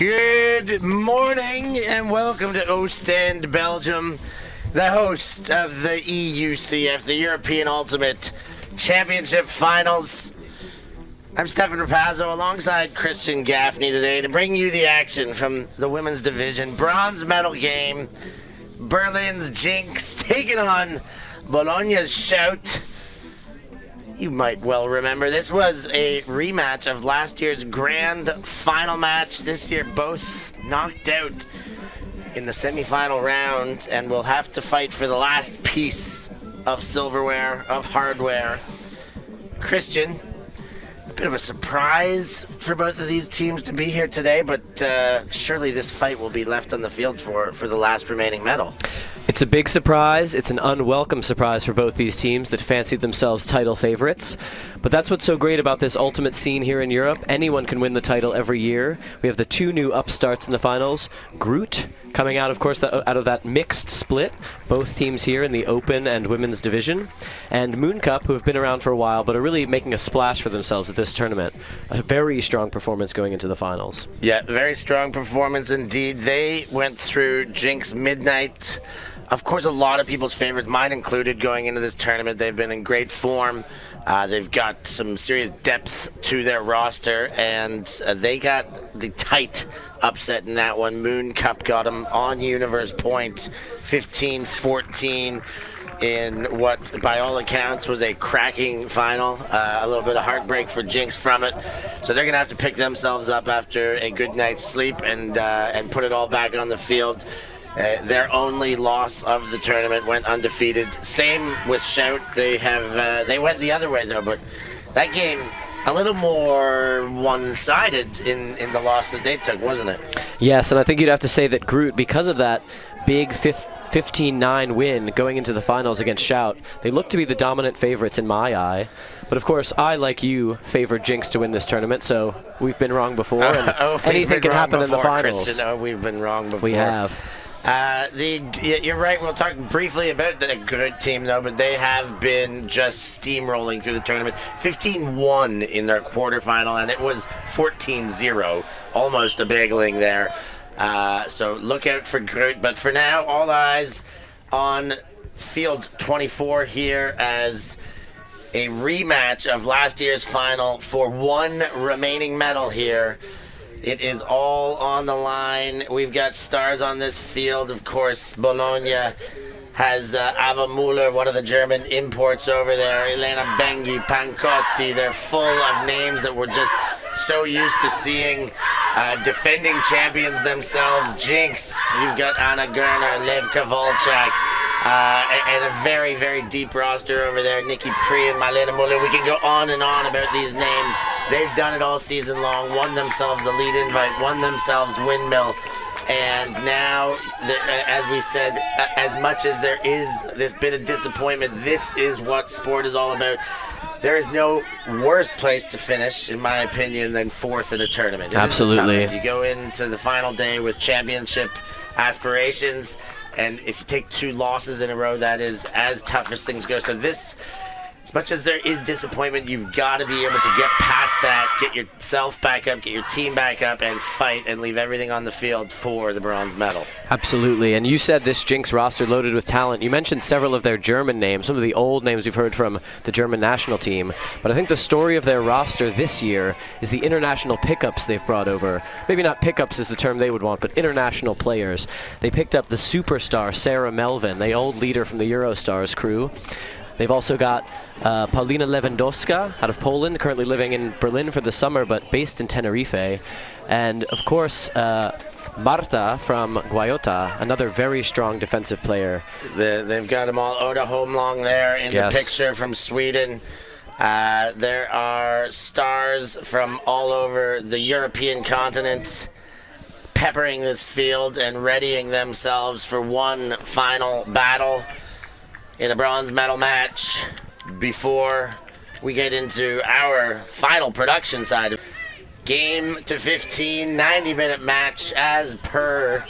Good morning and welcome to Oostende, Belgium, the host of the EUCF, the European Ultimate Championship Finals. I'm Stefan Rapazzo alongside Christian Gaffney today to bring you the action from the women's division. Bronze medal game, Berlin's Jinx taking on Bologna's Sept. You might well remember this was a rematch of last year's grand final match. This year both knocked out in the semifinal round and will have to fight for the last piece of silverware, of hardware. Christian, a bit of a surprise for both of these teams to be here today, but surely this fight will be left on the field for the last remaining medal. It's a big surprise. It's an unwelcome surprise for both these teams that fancied themselves title favorites. But that's what's so great about this ultimate scene here in Europe. Anyone can win the title every year. We have the two new upstarts in the finals. Groot coming out, of course, out of that mixed split. Both teams here in the Open and Women's division. And Moon Cup, who have been around for a while, but are really making a splash for themselves at this tournament. A very strong performance going into the finals. Yeah, very strong performance indeed. They went through Jinx Midnight. Of course, a lot of people's favorites, mine included, going into this tournament. They've been in great form. They've got some serious depth to their roster, and they got the tight upset in that one. Moon Cup got them on universe points, 15-14, in what, by all accounts, was a cracking final. A little bit of heartbreak for Jinx from it. So they're going to have to pick themselves up after a good night's sleep and put it all back on the field. Their only loss of the tournament went undefeated. Same with Shout. They went the other way though, but that game a little more one-sided in the loss that they took, wasn't it? Yes, and I think you'd have to say that Groot, because of that big 15-9 win going into the finals against Shout, they look to be the dominant favorites in my eye. But of course, I, like you, favored Jinx to win this tournament, so we've been wrong before, and anything can happen in the finals. Christian, we've been wrong before. We have. You're right. We'll talk briefly about the good team, though, but they have been just steamrolling through the tournament. 15-1 in their quarterfinal, and it was 14-0, almost a bageling there. So look out for Groot. But for now, all eyes on field 24 here as a rematch of last year's final for one remaining medal here. It is all on the line. We've got stars on this field. Of course, Bologna has Ava Müller, one of the German imports over there. Elena Bengi, Pancotti. They're full of names that we're just so used to seeing. Defending champions themselves. Jinx. You've got Anna Gerner, Lev Kavalchak. And a very, very deep roster over there. Nikki Pri and Marlene Muller. We can go on and on about these names. They've done it all season long, won themselves a lead invite, won themselves Windmill. And now, as we said, as much as there is this bit of disappointment, this is what sport is all about. There is no worse place to finish, in my opinion, than fourth in a tournament. Absolutely. You go into the final day with championship aspirations, and if you take two losses in a row, that is as tough as things go. So this, as much as there is disappointment, you've got to be able to get past that, get yourself back up, get your team back up, and fight and leave everything on the field for the bronze medal. Absolutely. And you said this Jinx roster loaded with talent. You mentioned several of their German names, some of the old names we've heard from the German national team. But I think the story of their roster this year is the international pickups they've brought over. Maybe not pickups is the term they would want, but international players. They picked up the superstar Sarah Melvin, the old leader from the Eurostars crew. They've also got Paulina Lewandowska out of Poland, currently living in Berlin for the summer, but based in Tenerife. And, of course, Marta from Guayota, another very strong defensive player. They've got them all. Oda Holmlong there in the picture from Sweden. There are stars from all over the European continent peppering this field and readying themselves for one final battle in a bronze medal match before we get into our final production side. Game to 15, 90-minute match as per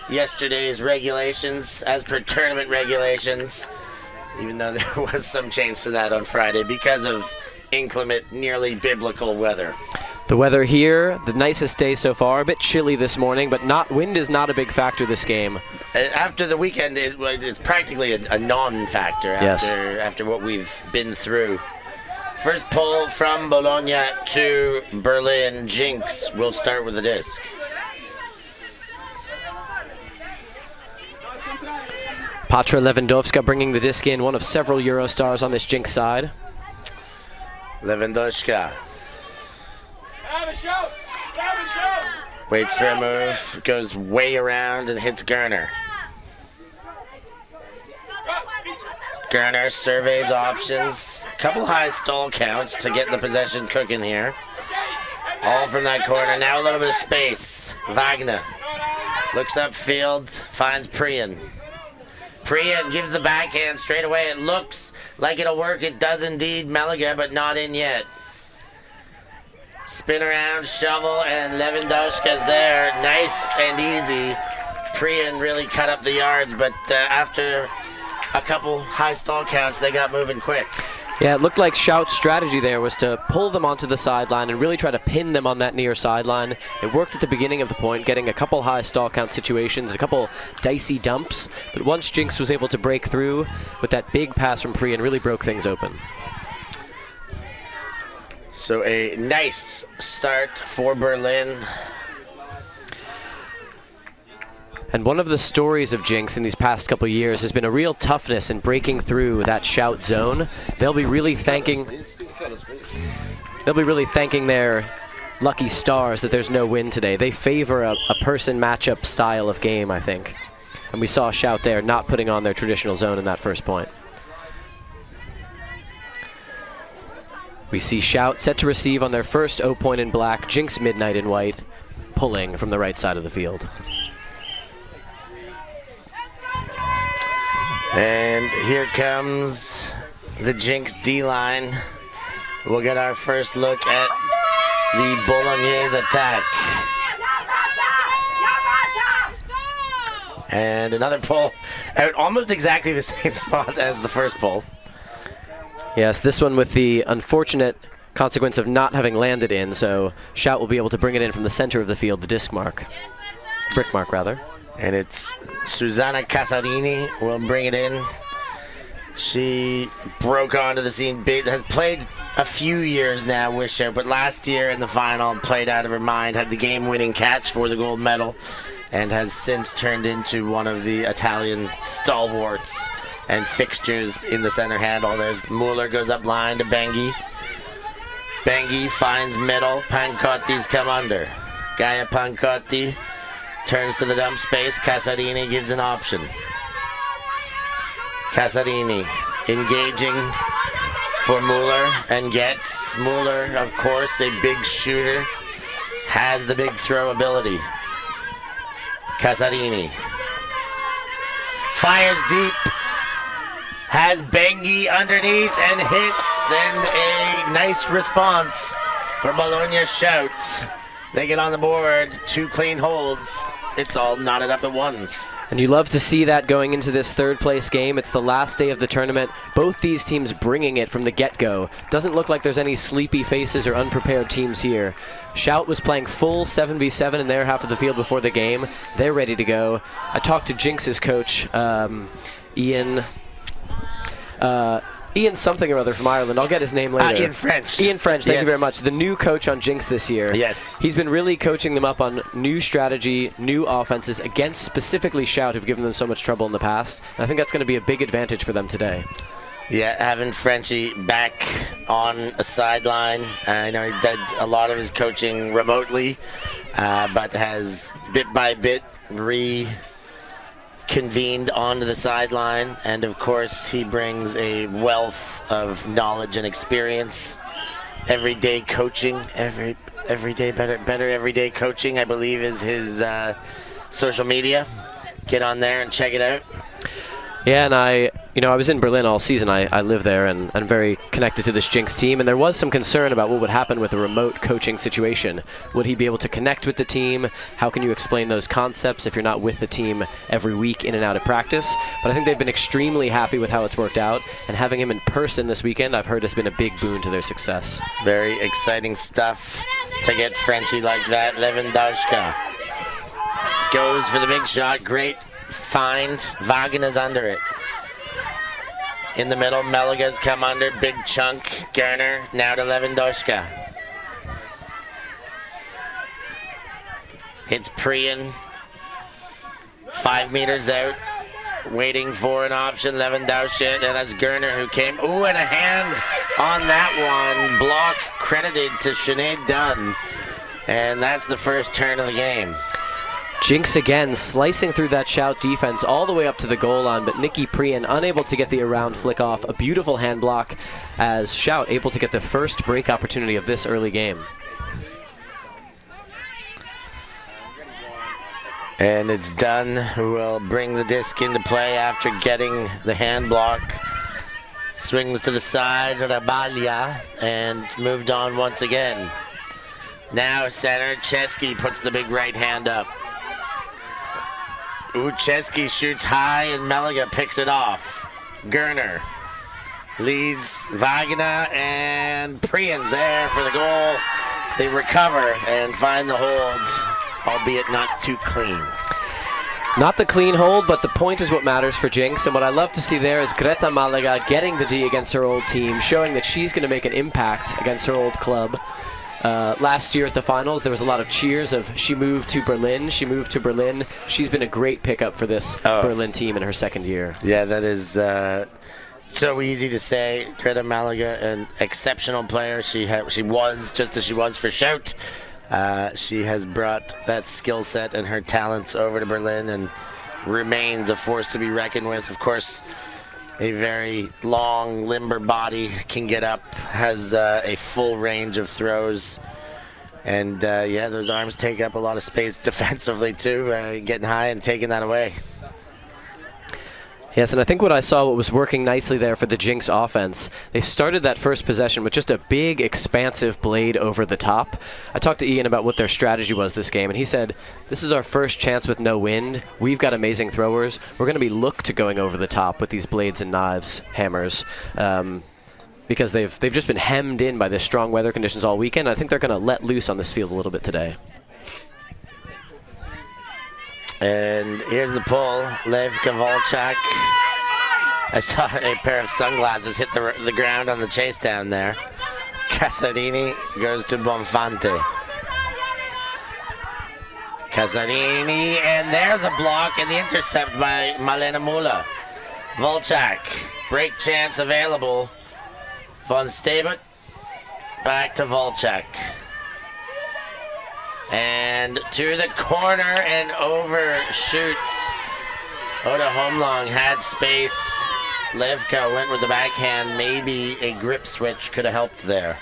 yesterday's regulations, as per tournament regulations, even though there was some change to that on Friday because of inclement, nearly biblical weather. The weather here, the nicest day so far. A bit chilly this morning, but wind is not a big factor this game. After the weekend, it's practically a non-factor after what we've been through. First pull from Bologna to Berlin. Jinx will start with the disc. Patra Lewandowska bringing the disc in, one of several Eurostars on this Jinx side. Lewandowska. Waits for a move, goes way around and hits Gerner. Gerner surveys options. Couple high stall counts to get the possession cooking here. All from that corner. Now a little bit of space. Wagner looks upfield, finds Priyan. Priyan gives the backhand straight away. It looks like it'll work. It does indeed. Malaga, but not in yet. Spin around, shovel, and Lewandowska's there. Nice and easy. Priyan really cut up the yards, but after a couple high stall counts, they got moving quick. Yeah, it looked like Shout's strategy there was to pull them onto the sideline and really try to pin them on that near sideline. It worked at the beginning of the point, getting a couple high stall count situations, a couple dicey dumps, but once Jinx was able to break through with that big pass from Priyan, really broke things open. So a nice start for Berlin. And one of the stories of Jinx in these past couple years has been a real toughness in breaking through that Shout zone. They'll be really thanking their lucky stars that there's no win today. They favor a person matchup style of game, I think. And we saw Shout there not putting on their traditional zone in that first point. We see Shout set to receive on their first O point in black, Jinx Midnight in white, pulling from the right side of the field. And here comes the Jinx D-line. We'll get our first look at the Bolognese attack. And another pull out almost exactly the same spot as the first pull. Yes, this one with the unfortunate consequence of not having landed in, so Shout will be able to bring it in from the center of the field, the disc mark. Brick mark, rather. And it's Susanna Casarini will bring it in. She broke onto the scene, has played a few years now with Shout, but last year in the final played out of her mind, had the game-winning catch for the gold medal, and has since turned into one of the Italian stalwarts and fixtures in the center handle. There's Mueller goes up line to Bengi. Bengi finds middle. Pancotti's come under. Gaia Pancotti turns to the dump space. Casarini gives an option. Casarini engaging for Mueller and gets Mueller, of course, a big shooter, has the big throw ability. Casarini fires deep, has Bengi underneath and hits, and a nice response for Bologna Shout. They get on the board, 2 clean holds. It's all knotted up at ones. And you love to see that going into this third place game. It's the last day of the tournament. Both these teams bringing it from the get-go. Doesn't look like there's any sleepy faces or unprepared teams here. Shout was playing full 7v7 in their half of the field before the game. They're ready to go. I talked to Jinx's coach, Ian something or other from Ireland. I'll get his name later. Ian French. Ian French, thank you very much. The new coach on Jinx this year. Yes. He's been really coaching them up on new strategy, new offenses against specifically Shout, who've given them so much trouble in the past. And I think that's going to be a big advantage for them today. Yeah, having Frenchie back on a sideline. I know he did a lot of his coaching remotely, but has bit by bit convened onto the sideline, and of course he brings a wealth of knowledge and experience. Everyday coaching, everyday better everyday coaching, I believe, is his social media. Get on there and check it out. Yeah, and I was in Berlin all season. I live there, and I'm very connected to this Jinx team, and there was some concern about what would happen with a remote coaching situation. Would he be able to connect with the team? How can you explain those concepts if you're not with the team every week in and out of practice? But I think they've been extremely happy with how it's worked out, and having him in person this weekend, I've heard, has been a big boon to their success. Very exciting stuff to get Frenchie like that. Lewandowska goes for the big shot. Great find. Wagner's under it. In the middle, Melaga's come under. Big chunk. Gerner now to Lewandowska. Hits Priyan. 5 meters out. Waiting for an option. Lewandowska. And that's Gerner who came. Ooh, and a hand on that one. Block credited to Sinead Dunn. And that's the first turn of the game. Jinx again slicing through that Shout defense all the way up to the goal line, but Nikki Priyan unable to get the around flick off. A beautiful hand block as Shout able to get the first break opportunity of this early game. And it's Dunn who will bring the disc into play after getting the hand block. Swings to the side, Rabalia, and moved on once again. Now center, Chesky puts the big right hand up. Chesky shoots high and Melaga picks it off. Gerner leads Wagner and Priyan's there for the goal. They recover and find the hold, albeit not too clean. Not the clean hold, but the point is what matters for Jinx. And what I love to see there is Greta Malaga getting the D against her old team, showing that she's going to make an impact against her old club. Last year at the finals, there was a lot of cheers of she moved to Berlin. She's been a great pickup for this Berlin team in her second year. Yeah, that is so easy to say. Greta Malaga, an exceptional player. She was, just as she was for Shout. She has brought that skill set and her talents over to Berlin and remains a force to be reckoned with. Of course, a very long, limber body, can get up, has a full range of throws. And, yeah, those arms take up a lot of space defensively, too, getting high and taking that away. Yes, and I think what was working nicely there for the Jinx offense, they started that first possession with just a big, expansive blade over the top. I talked to Ian about what their strategy was this game, and he said, this is our first chance with no wind. We've got amazing throwers. We're going to be looked to going over the top with these blades and knives, hammers, because they've just been hemmed in by the strong weather conditions all weekend. I think they're going to let loose on this field a little bit today. And here's the pull. Levka Volchak. I saw a pair of sunglasses hit the ground on the chase down there. Casarini goes to Bonfante. Casarini, and there's a block and the intercept by Malena Mula. Volchak, break chance available. Von Stabet, back to Volchak. And to the corner and overshoots. Oda Homlong had space. Levka went with the backhand. Maybe a grip switch could have helped there.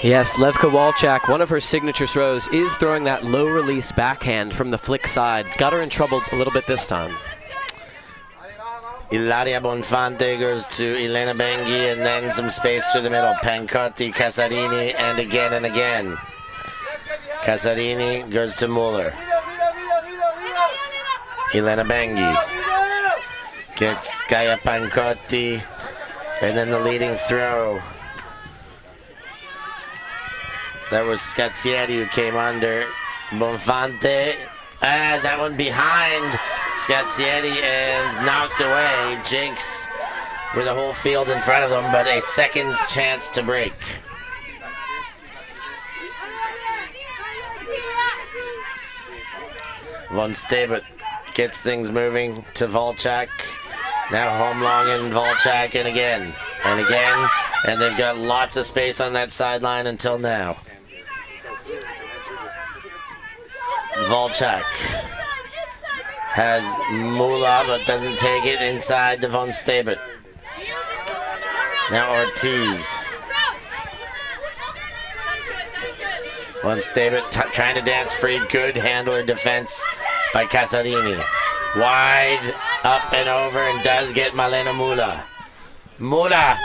Yes, Levka Walchak, one of her signature throws, is throwing that low-release backhand from the flick side. Got her in trouble a little bit this time. Ilaria Bonfante goes to Elena Bengi, and then some space through the middle. Pancotti, Casarini, and again. Casarini goes to Muller. Elena Bengi gets Gaia Pancotti, and then the leading throw. That was Scazzieri who came under. Bonfante, that one behind Scazzieri and knocked away. Jinx with a whole field in front of them, but a second chance to break. Von Stabet gets things moving to Volchak. Now Homlong and Volchak, and again. And they've got lots of space on that sideline until now. Volchak has Mula, but doesn't take it inside to Von Stabet. Now Ortiz. Von Stabet trying to dance free. Good handler defense by Casarini. Wide up and over, and does get Malena Mula. Mula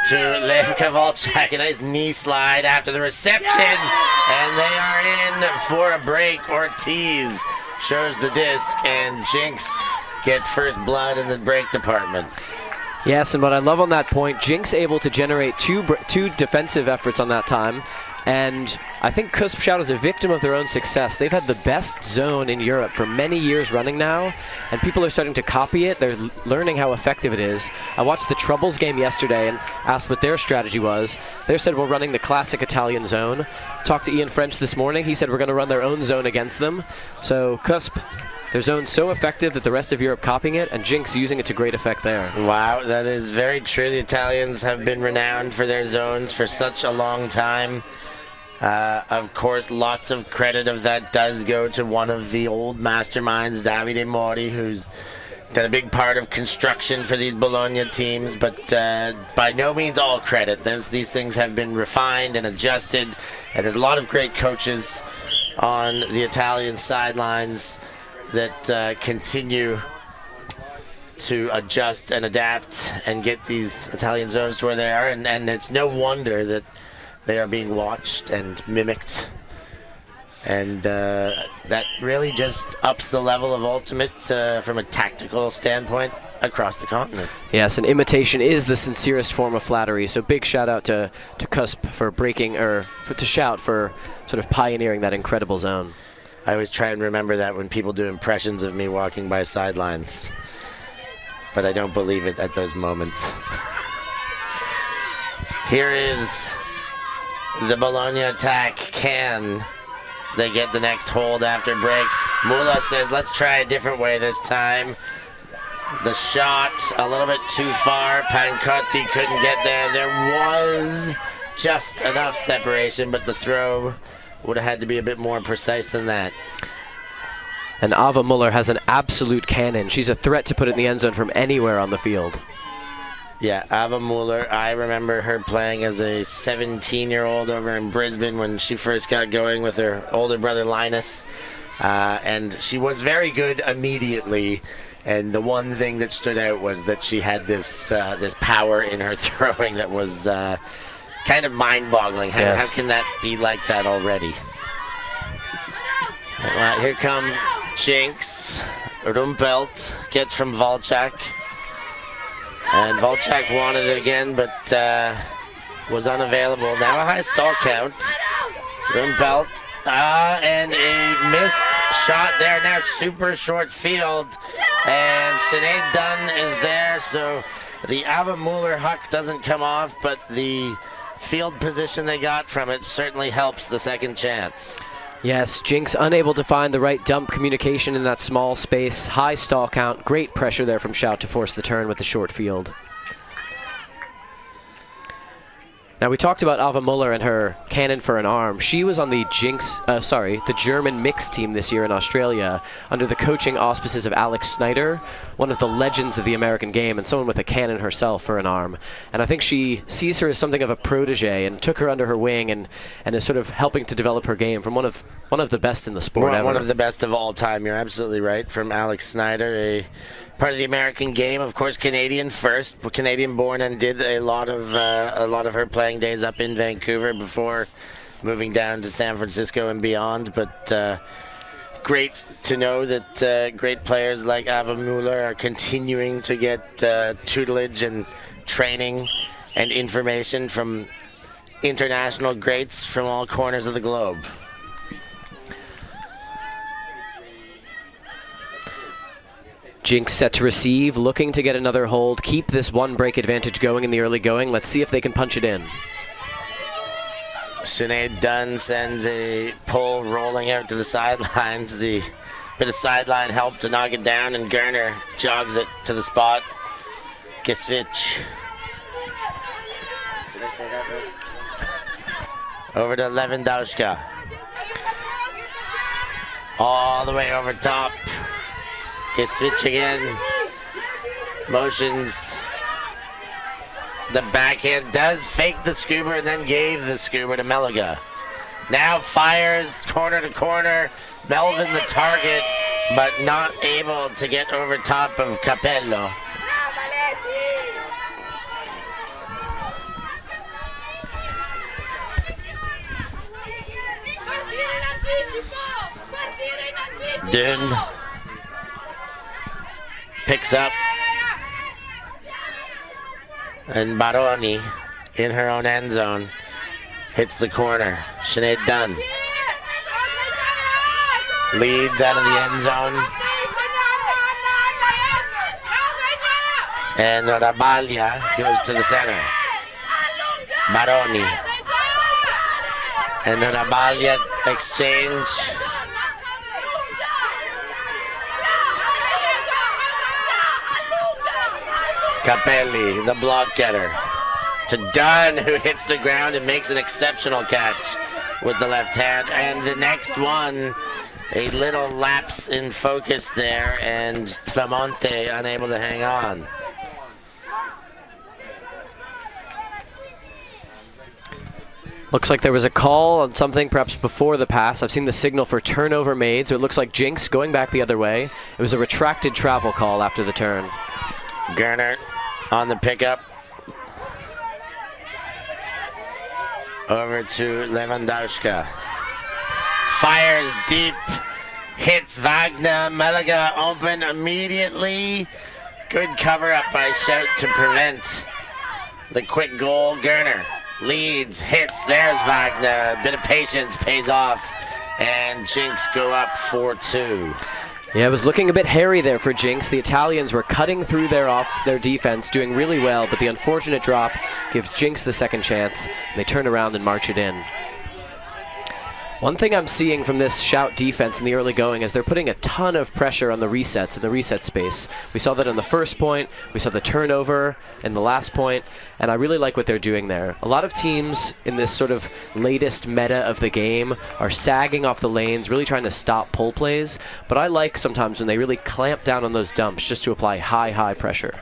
to Levka Volchak. A nice knee slide after the reception. And they are in for a break. Ortiz shows the disc, and Jinx get first blood in the break department. Yes, and what I love on that point, Jinx able to generate two defensive efforts on that time. And I think Cusp Shout is a victim of their own success. They've had the best zone in Europe for many years running now, and people are starting to copy it. They're learning how effective it is. I watched the Troubles game yesterday and asked what their strategy was. They said we're running the classic Italian zone. Talked to Ian French this morning. He said we're going to run their own zone against them. So Cusp, their zone's so effective that the rest of Europe copying it, and Jinx using it to great effect there. Wow, that is very true. The Italians have been renowned for their zones for such a long time. Of course, lots of credit of that does go to one of the old masterminds, Davide Mori, who's done a big part of construction for these Bologna teams, but by no means all credit. These things have been refined and adjusted, and there's a lot of great coaches on the Italian sidelines that continue to adjust and adapt and get these Italian zones to where they are, and it's no wonder that they are being watched and mimicked, and that really just ups the level of Ultimate from a tactical standpoint across the continent. Yes, and imitation is the sincerest form of flattery, so big shout out to Cusp for breaking, or to Shout for sort of pioneering that incredible zone. I always try and remember that when people do impressions of me walking by sidelines, but I don't believe it at those moments. Here is the Bologna attack. Can they get the next hold after break? Mula says, let's try a different way this time. The shot a little bit too far. Pancotti couldn't get there. There was just enough separation, but the throw would have had to be a bit more precise than that. And Ava Muller has an absolute cannon. She's a threat to put it in the end zone from anywhere on the field. Yeah, Ava Muller, I remember her playing as a 17-year-old over in Brisbane when she first got going with her older brother Linus. And she was very good immediately. And the one thing that stood out was that she had this power in her throwing that was kind of mind-boggling. How can that be like that already? Here come Jinx. Rumpelt gets from Volchak. And Volchak wanted it again, but was unavailable. Now a high stall count. Rumpelt. And a missed shot there. Now super short field. And Sinead Dunn is there, so the Ava Muller huck doesn't come off, but the field position they got from it certainly helps the second chance. Yes, Jinx unable to find the right dump communication in that small space. High stall count. Great pressure there from Shout to force the turn with the short field. Now, we talked about Ava Muller and her cannon for an arm. She was on the the German mixed team this year in Australia under the coaching auspices of Alex Snyder, one of the legends of the American game and someone with a cannon herself for an arm. And I think she sees her as something of a protege and took her under her wing and is sort of helping to develop her game from one of the best in the sport ever. One of the best of all time. You're absolutely right. From Alex Snyder, a part of the American game, of course, Canadian first, Canadian born, and did a lot of her playing days up in Vancouver before moving down to San Francisco and beyond. But great to know that great players like Ava Muller are continuing to get tutelage and training and information from international greats from all corners of the globe. Jinx set to receive, looking to get another hold, keep this one break advantage going in the early going. Let's see if they can punch it in. Sinead Dunn sends a pull rolling out to the sidelines. The bit of sideline help to knock it down, and Garner jogs it to the spot. Kisvich. Did I say that right? Over to Lewandowska. All the way over top. Kisvich again. Motions. The backhand does fake the scuba and then gave the scuba to Meliga. Now fires corner to corner. Melvin the target, but not able to get over top of Capello. Dune picks up, and Baroni in her own end zone Hits the corner. Sinead Dunn. Leads out of the end zone. And Rabalia goes to the center. Baroni. And the Rabalia exchange. Capelli, the block getter. To Dunn, who hits the ground and makes an exceptional catch with the left hand. And the next one, a little lapse in focus there, and Tramonte unable to hang on. Looks like there was a call on something perhaps before the pass. I've seen the signal for turnover made, so it looks like Jinx going back the other way. It was a retracted travel call after the turn. Gerner on the pickup. Over to Lewandowska. Fires deep. Hits Wagner. Malaga open immediately. Good cover up by Sept to prevent the quick goal. Gerner leads, hits. There's Wagner. A bit of patience pays off. And Jinx go up 4-2. Yeah, it was looking a bit hairy there for Jinx. The Italians were cutting through their defense, doing really well, but the unfortunate drop gives Jinx the second chance, and they turn around and march it in. One thing I'm seeing from this Shout defense in the early going is they're putting a ton of pressure on the resets in the reset space. We saw that on the first point, we saw the turnover in the last point, and I really like what they're doing there. A lot of teams in this sort of latest meta of the game are sagging off the lanes, really trying to stop pull plays, but I like sometimes when they really clamp down on those dumps just to apply high pressure.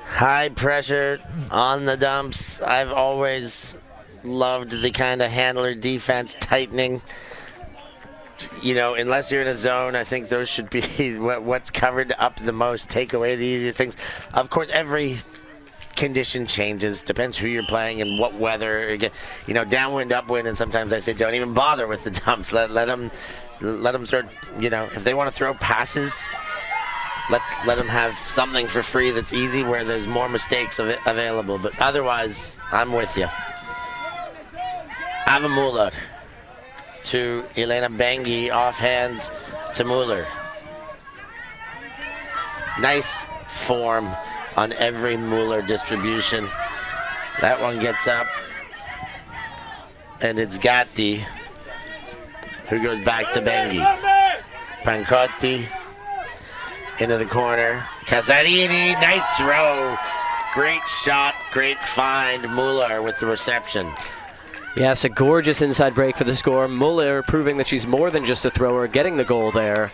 High pressure on the dumps. I've always loved the kind of handler defense tightening. You know, unless you're in a zone, I think those should be what's covered up the most, take away the easiest things. Of course, every condition changes, depends who you're playing and what weather. You know, downwind, upwind, and sometimes I say don't even bother with the dumps. Let them throw, you know, if they want to throw passes, let them have something for free that's easy where there's more mistakes available. But otherwise, I'm with you. Ava Muller to Elena Bengi, offhand to Muller. Nice form on every Muller distribution. That one gets up, and it's Gatti who goes back to Bengi. Pancotti into the corner. Casarini, nice throw. Great shot, great find. Muller with the reception. Yes, a gorgeous inside break for the score. Muller proving that she's more than just a thrower, getting the goal there.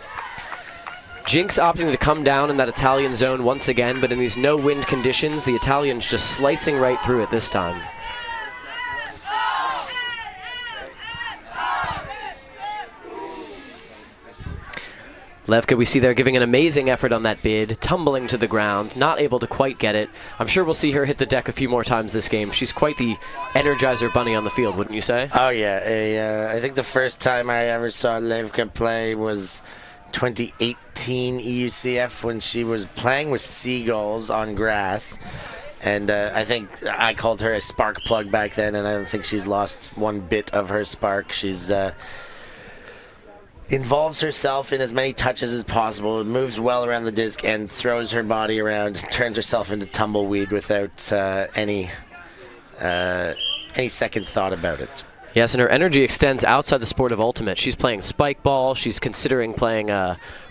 Jinx opting to come down in that Italian zone once again, but in these no-wind conditions, the Italians just slicing right through it this time. Levka, we see there giving an amazing effort on that bid, tumbling to the ground, not able to quite get it. I'm sure we'll see her hit the deck a few more times this game. She's quite the Energizer bunny on the field, wouldn't you say? Oh, yeah. I think the first time I ever saw Levka play was 2018 EUCF when she was playing with Seagulls on grass. And I think I called her a spark plug back then, and I don't think she's lost one bit of her spark. She's involves herself in as many touches as possible, moves well around the disc, and throws her body around, turns herself into tumbleweed without any second thought about it. Yes, and her energy extends outside the sport of ultimate. She's playing spike ball. She's considering playing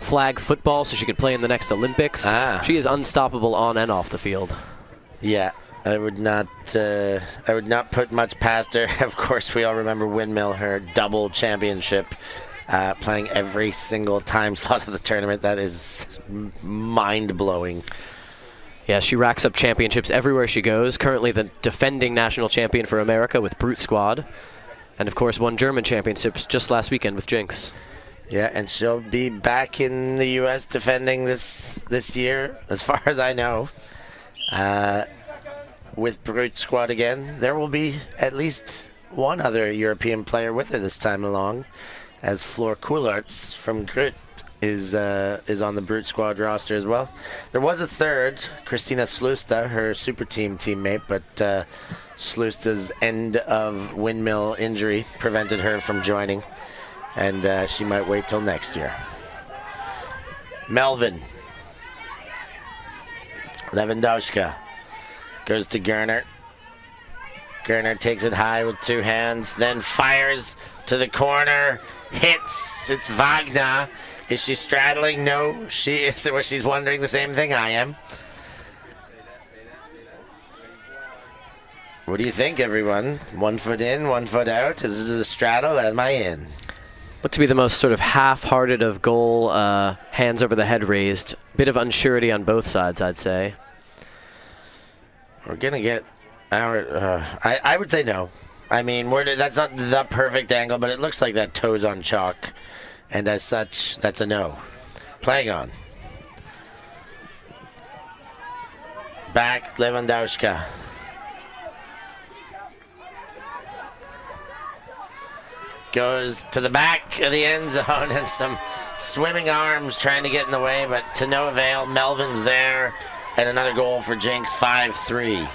flag football so she could play in the next Olympics. She is unstoppable on and off the field. Yeah, I would not put much past her. Of course, we all remember Windmill, her double championship. Playing every single time slot of the tournament. That is mind-blowing. Yeah, she racks up championships everywhere she goes. Currently the defending national champion for America with Brute Squad. And, of course, won German championships just last weekend with Jinx. Yeah, and she'll be back in the U.S. defending this year, as far as I know. With Brute Squad again. There will be at least one other European player with her this time along, as Floor Coularts from Grit is on the Brute Squad roster as well. There was a third, Christina Slusta, her super team teammate, but Slusta's end of windmill injury prevented her from joining, and she might wait till next year. Melvin. Lewandowska goes to Gerner. Gerner takes it high with 2 hands, then fires to the corner, hits. It's Wagner. Is she straddling? No, she is. Well, she's wondering the same thing I am. What do you think, everyone? 1 foot in, 1 foot out. Is this a straddle? Am I in? Looked to be the most sort of half-hearted of goal, hands over the head raised. Bit of unsurety on both sides, I'd say. We're going to get our... I would say no. I mean, that's not the perfect angle, but it looks like that toe's on chalk. And as such, that's a no. Playing on. Back, Lewandowska. Goes to the back of the end zone, and some swimming arms trying to get in the way, but to no avail. Melvin's there, and another goal for Jinx, 5-3.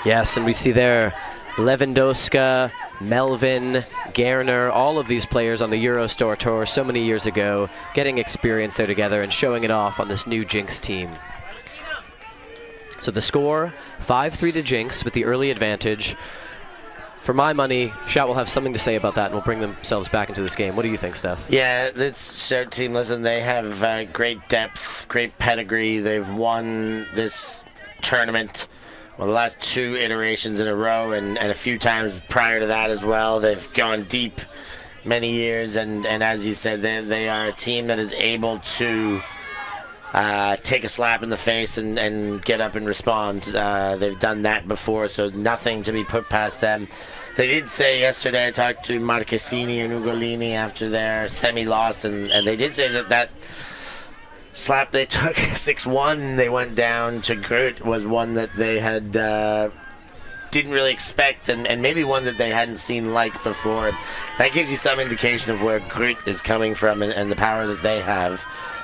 Yes, and we see there Lewandowska, Melvin, Gerner, all of these players on the Eurostore tour so many years ago, getting experience there together and showing it off on this new Jinx team. So the score, 5-3 to Jinx with the early advantage. For my money, Shout will have something to say about that and will bring themselves back into this game. What do you think, Steph? Yeah, this Shout team, listen, they have great depth, great pedigree. They've won this tournament, well, the last 2 iterations in a row, and a few times prior to that as well. They've gone deep many years, and as you said, they are a team that is able to take a slap in the face and get up and respond. They've done that before, so nothing to be put past them. They did say yesterday, I talked to Marchesini and Ugolini after their semi-lost, and they did say that slap they took, 6-1, they went down to Groot, was one that they had didn't really expect, and maybe one that they hadn't seen like before. And that gives you some indication of where Groot is coming from and the power that they have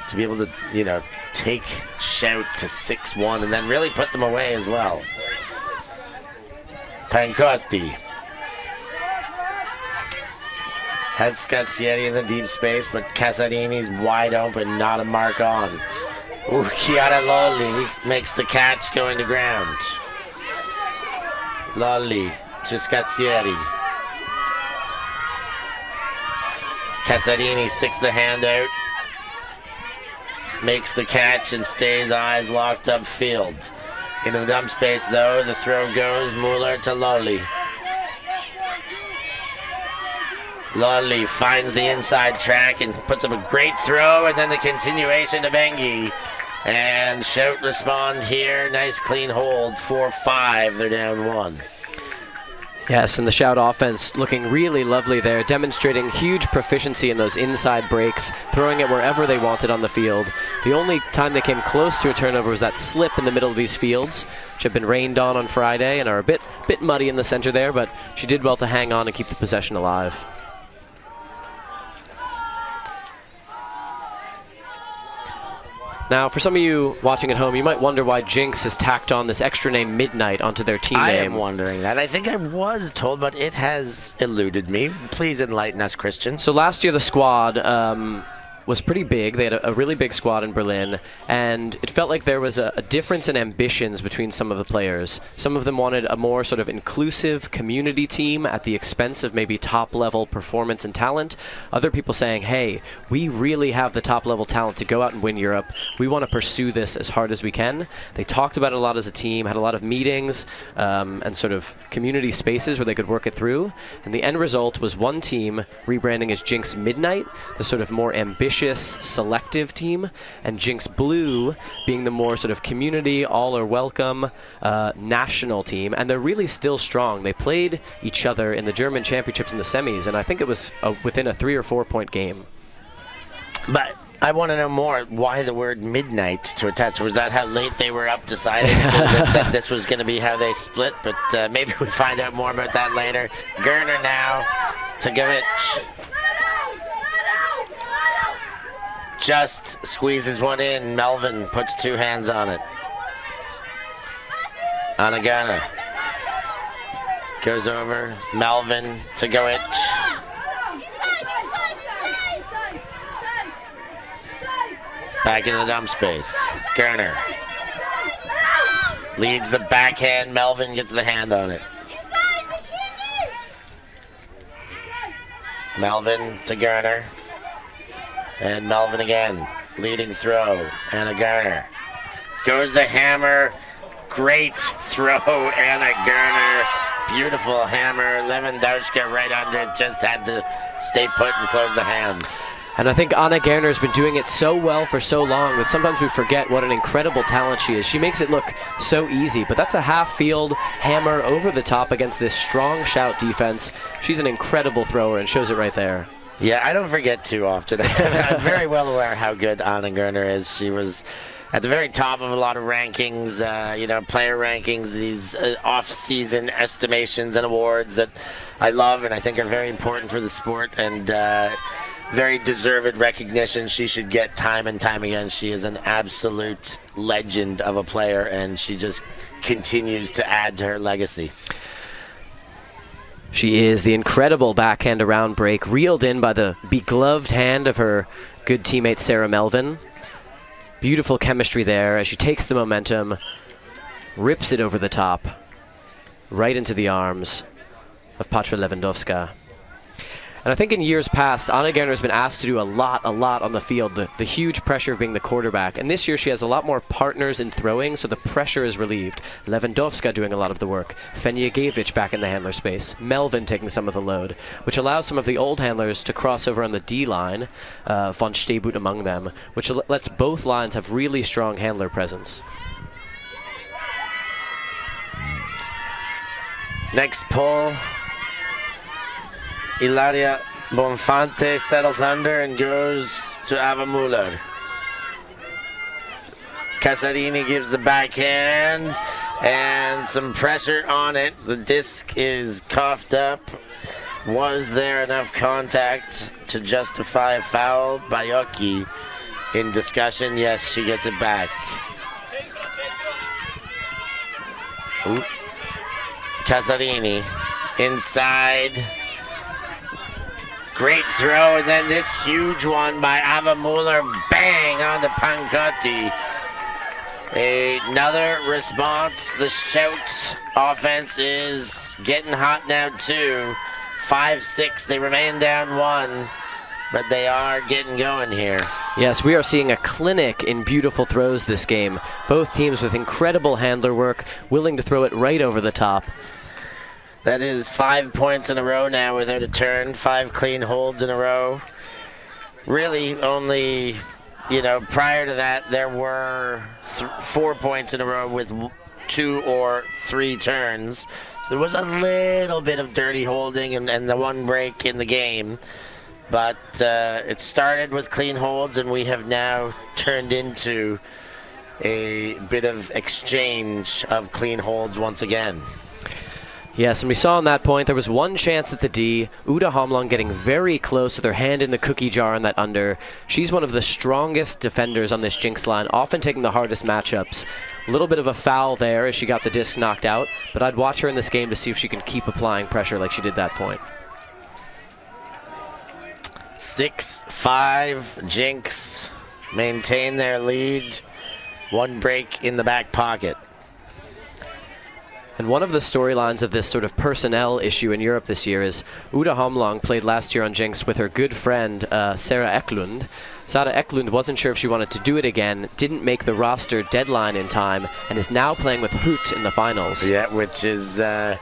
to be able to, you know, take Shout to 6-1 and then really put them away as well. Pancotti. Had Scazzieri in the deep space, but Casadini's wide open, not a mark on. Ooh, Chiara Lolli makes the catch going to ground. Lolli to Scazzieri. Casadini sticks the hand out, makes the catch and stays eyes locked upfield. Into the dump space though, the throw goes, Muller to Lolli. Lolli finds the inside track and puts up a great throw, and then the continuation to Bengi. And Shout respond here, nice clean hold, 4-5, they're down 1. Yes, and the Shout offense looking really lovely there, demonstrating huge proficiency in those inside breaks, throwing it wherever they wanted on the field. The only time they came close to a turnover was that slip in the middle of these fields, which have been rained on Friday and are a bit muddy in the center there, but she did well to hang on and keep the possession alive. Now, for some of you watching at home, you might wonder why Jinx has tacked on this extra name Midnight onto their team name. I am wondering that. I think I was told, but it has eluded me. Please enlighten us, Christian. So last year the squad was pretty big. They had a really big squad in Berlin, and it felt like there was a difference in ambitions between some of the players. Some of them wanted a more sort of inclusive community team at the expense of maybe top-level performance and talent. Other people saying, hey, we really have the top-level talent to go out and win Europe. We want to pursue this as hard as we can. They talked about it a lot as a team, had a lot of meetings and sort of community spaces where they could work it through. And the end result was one team rebranding as Jinx Midnight, the sort of more ambitious, selective team, and Jinx Blue being the more sort of community, all are welcome national team, and they're really still strong. They played each other in the German championships in the semis, and I think it was within a 3 or 4 point game. But I want to know more. Why the word midnight to attach? Was that how late they were up deciding that this was going to be how they split? But maybe we find out more about that later. Gerner now to Gavic. just squeezes one in. Melvin puts 2 hands on it. Anagana goes over. Melvin to Goich. Back in the dump space. Gerner leads the backhand. Melvin gets the hand on it. Melvin to Gerner. And Melvin again. Leading throw. Anna Gerner. Goes the hammer. Great throw, Anna Gerner. Beautiful hammer. Lewandowski right under it. Just had to stay put and close the hands. And I think Anna Gerner has been doing it so well for so long that sometimes we forget what an incredible talent she is. She makes it look so easy, but that's a half-field hammer over the top against this strong shout defense. She's an incredible thrower and shows it right there. Yeah, I don't forget too often. I'm very well aware how good Anna Gerner is. She was at the very top of a lot of rankings, player rankings, these off-season estimations and awards that I love and I think are very important for the sport, and very deserved recognition she should get time and time again. She is an absolute legend of a player, and she just continues to add to her legacy. She is the incredible backhand around break, reeled in by the begloved hand of her good teammate Sarah Melvin. Beautiful chemistry there as she takes the momentum, rips it over the top, right into the arms of Patra Lewandowska. And I think in years past, Anna Gerner has been asked to do a lot on the field, the huge pressure of being the quarterback. And this year she has a lot more partners in throwing, so the pressure is relieved. Lewandowska doing a lot of the work. Fenjagevich back in the handler space. Melvin taking some of the load, which allows some of the old handlers to cross over on the D-line, von Stebut among them, which lets both lines have really strong handler presence. Next pull. Ilaria Bonfante settles under and goes to Ava Muller. Casarini gives the backhand and some pressure on it. The disc is coughed up. Was there enough contact to justify a foul? Baiocchi in discussion. Yes, she gets it back. Ooh. Casarini inside. Great throw, and then this huge one by Ava Muller, bang on the Pancotti. Another response. The shout offense is getting hot now too. 5-6, they remain down 1, but they are getting going here. Yes, we are seeing a clinic in beautiful throws this game. Both teams with incredible handler work, willing to throw it right over the top. That is 5 points in a row now without a turn, 5 clean holds in a row. Really only, prior to that, there were 4 points in a row with 2 or 3 turns. So there was a little bit of dirty holding and the one break in the game. But it started with clean holds, and we have now turned into a bit of exchange of clean holds once again. Yes, and we saw on that point there was one chance at the D. Uda Homlong getting very close with her hand in the cookie jar on that under. She's one of the strongest defenders on this Jinx line, often taking the hardest matchups. A little bit of a foul there as she got the disc knocked out, but I'd watch her in this game to see if she can keep applying pressure like she did that point. 6-5, Jinx maintain their lead. One break in the back pocket. And one of the storylines of this sort of personnel issue in Europe this year is Uda Homlong played last year on Jinx with her good friend Sarah Eklund. Sarah Eklund wasn't sure if she wanted to do it again, didn't make the roster deadline in time, and is now playing with Hoot in the finals. Yeah, which is a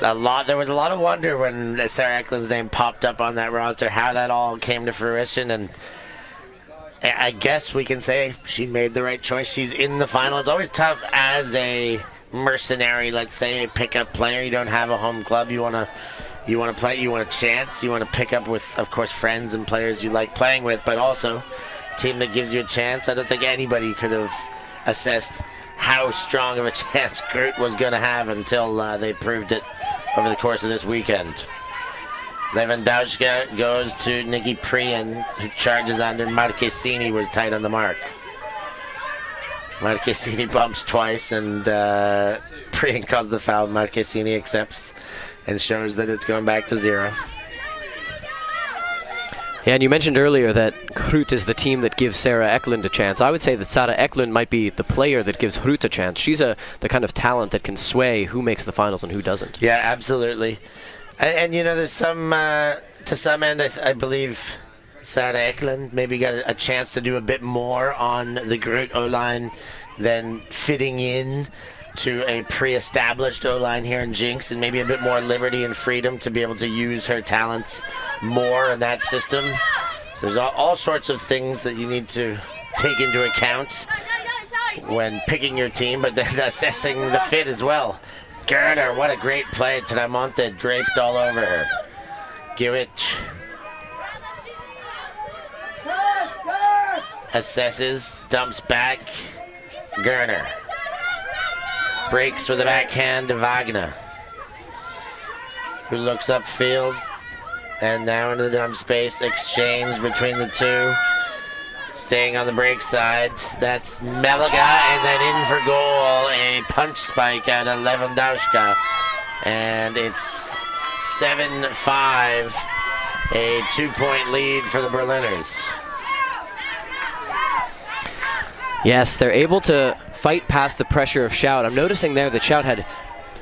lot. There was a lot of wonder when Sarah Eklund's name popped up on that roster, how that all came to fruition, and I guess we can say she made the right choice. She's in the final. It's always tough as a mercenary, let's say, a pickup player. You don't have a home club. You want to play. You want a chance. You want to pick up with, of course, friends and players you like playing with, but also a team that gives you a chance. I don't think anybody could have assessed how strong of a chance Groot was going to have until they proved it over the course of this weekend. Lewandowska goes to Nikki Priyan, who charges under. Marchesini was tight on the mark. Marchesini bumps twice, and Priyan calls the foul. Marchesini accepts and shows that it's going back to 0. Yeah, and you mentioned earlier that Groot is the team that gives Sarah Eklund a chance. I would say that Sarah Eklund might be the player that gives Groot a chance. She's the kind of talent that can sway who makes the finals and who doesn't. Yeah, absolutely. And you know, there's some, to some end, I believe Sarah Eklund maybe got a chance to do a bit more on the Groot O-line than fitting in to a pre-established O-line here in Jinx, and maybe a bit more liberty and freedom to be able to use her talents more in that system. So there's all sorts of things that you need to take into account when picking your team, but then assessing the fit as well. Gerner, what a great play. Tramonte draped all over her. Giwich assesses, dumps back. Gerner breaks with a backhand to Wagner, who looks upfield, and now into the dump space. Exchange between the two. Staying on the break side, that's Meliga, and then in for goal, a punch spike out of Lewandowska, and it's 7-5, a 2-point lead for the Berliners. Yes, they're able to fight past the pressure of Shout. I'm noticing there that Shout had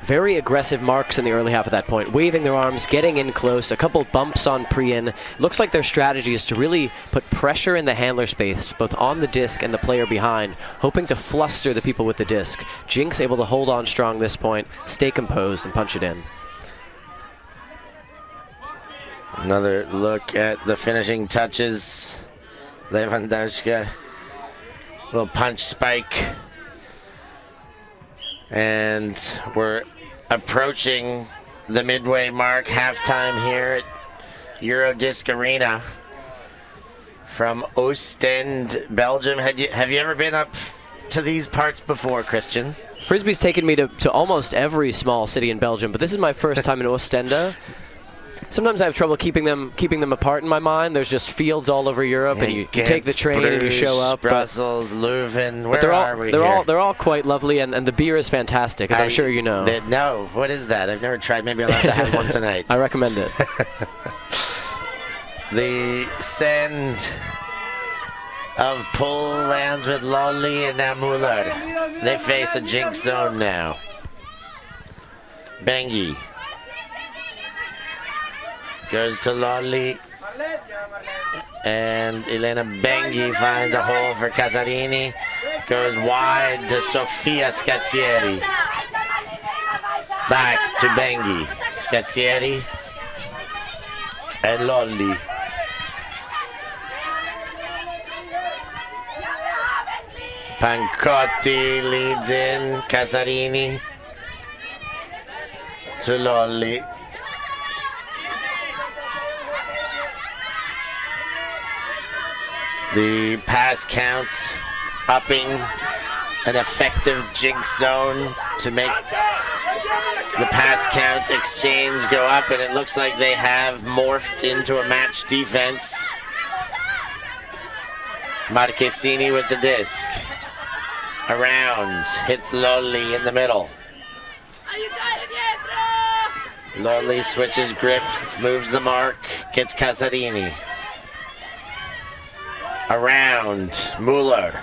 very aggressive marks in the early half of that point, waving their arms, getting in close, a couple bumps on Priyan. Looks like their strategy is to really put pressure in the handler space, both on the disc and the player behind, hoping to fluster the people with the disc. Jinx able to hold on strong this point, stay composed, and punch it in. Another look at the finishing touches. Lewandowska, little punch spike. And we're approaching the midway mark, halftime here at Eurodisc Arena from Oostende, Belgium. Have you ever been up to these parts before, Christian? Frisbee's taken me to almost every small city in Belgium, but this is my first time in Oostende. Sometimes I have trouble keeping them apart in my mind. There's just fields all over Europe, and you take the train and you show up. Brussels, Leuven. Where are we? They're all quite lovely, and the beer is fantastic, as I'm sure you know. No, what is that? I've never tried. Maybe I'll have to have one tonight. I recommend it. The send of Pull lands with Lolly and now Muller. They face a Jinx zone now. Bengi goes to Lolly, and Elena Bengi finds a hole for Casarini. Goes wide to Sofia Scazzieri. Back to Bengi. Scazzieri and Lolly. Pancotti leads in. Casarini to Lolly. The pass count upping an effective Jinx zone to make the pass count exchange go up, and it looks like they have morphed into a match defense. Marchesini with the disc. Around, hits Lolly in the middle. Lolly switches grips, moves the mark, gets Casarini. Around, Muller,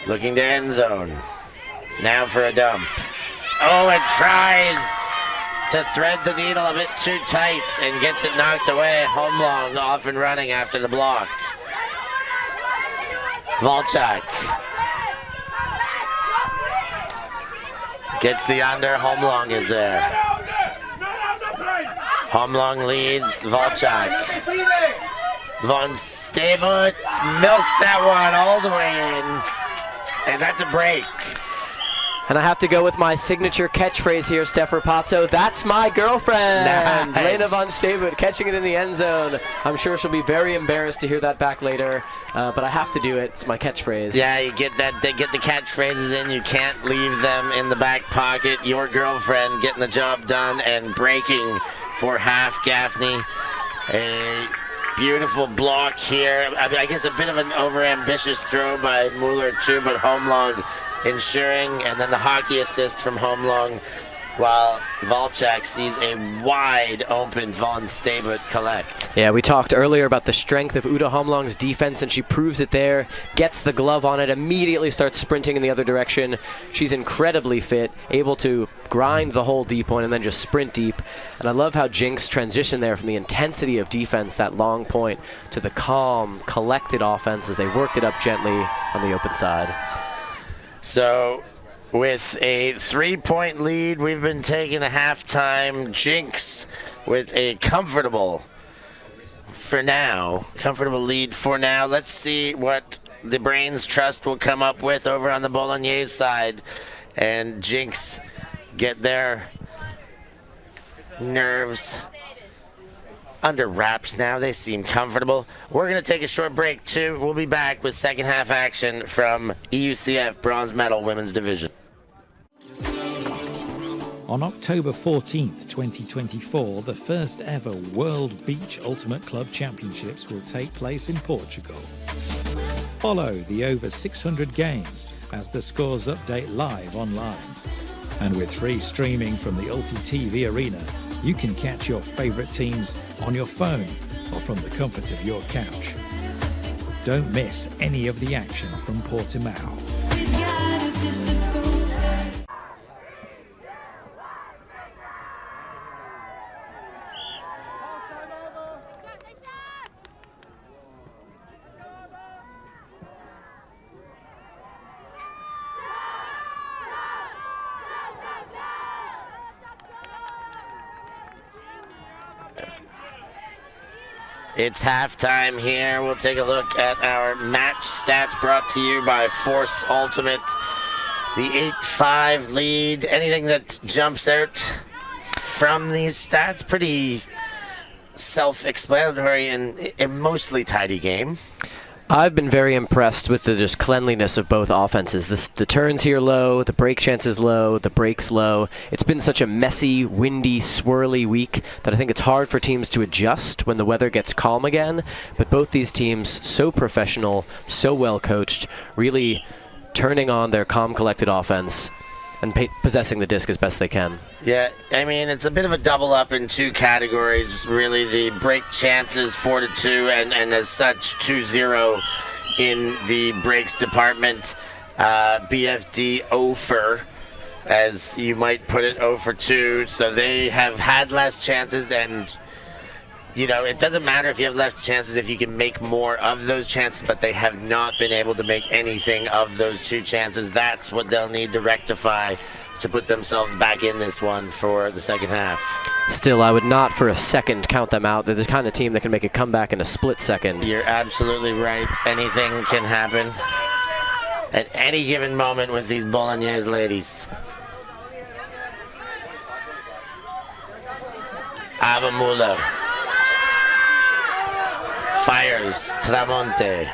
looking to end zone. Now for a dump. Oh, and tries to thread the needle a bit too tight and gets it knocked away. Homlong off and running after the block. Volchak gets the under. Homlong is there. Homlong leads. Volchak. Von Stabut milks that one all the way in, and that's a break. And I have to go with my signature catchphrase here, Steph Rapazzo. That's my girlfriend! Nice. Lena von Stabut catching it in the end zone. I'm sure she'll be very embarrassed to hear that back later, but I have to do it. It's my catchphrase. Yeah, you get that. They get the catchphrases in. You can't leave them in the back pocket. Your girlfriend getting the job done and breaking for half Gaffney. A beautiful block here. I guess a bit of an overambitious throw by Mueller too, but Holmlong ensuring, and then the hockey assist from Holmlong, while Volchak sees a wide open Von Stabut collect. Yeah, we talked earlier about the strength of Uda Holmlong's defense, and she proves it there, gets the glove on it, immediately starts sprinting in the other direction. She's incredibly fit, able to grind the whole D point and then just sprint deep. And I love how Jinx transitioned there from the intensity of defense, that long point, to the calm, collected offense as they worked it up gently on the open side. So, with a 3-point lead, we've been taking a halftime. Jinx with a comfortable lead for now. Let's see what the Brains Trust will come up with over on the Bolognese side. And Jinx get their nerves under wraps now. They seem comfortable. We're going to take a short break, too. We'll be back with second half action from EUCF Bronze Medal Women's Division. On October 14th, 2024, the first ever World Beach Ultimate Club Championships will take place in Portugal. Follow the over 600 games as the scores update live online. And with free streaming from the Ulti TV arena, you can catch your favourite teams on your phone or from the comfort of your couch. Don't miss any of the action from Portimao. It's halftime here. We'll take a look at our match stats brought to you by Force Ultimate. The 8-5 lead. Anything that jumps out from these stats? Pretty self-explanatory and a mostly tidy game. I've been very impressed with the just cleanliness of both offenses. The turns here low, the break chances low, the breaks low. It's been such a messy, windy, swirly week that I think it's hard for teams to adjust when the weather gets calm again. But both these teams, so professional, so well coached, really turning on their calm, collected offense and possessing the disc as best they can. Yeah, I mean, it's a bit of a double up in two categories, really. The break chances, 4-2, and as such, 2-0 in the breaks department. BFD 0-for, as you might put it, 0-for-2. So they have had less chances, and you know, it doesn't matter if you have less chances if you can make more of those chances, but they have not been able to make anything of those two chances. That's what they'll need to rectify to put themselves back in this one for the second half. Still, I would not for a second count them out. They're the kind of team that can make a comeback in a split second. You're absolutely right. Anything can happen at any given moment with these Bolognese ladies. Ava Muller fires. Tramonte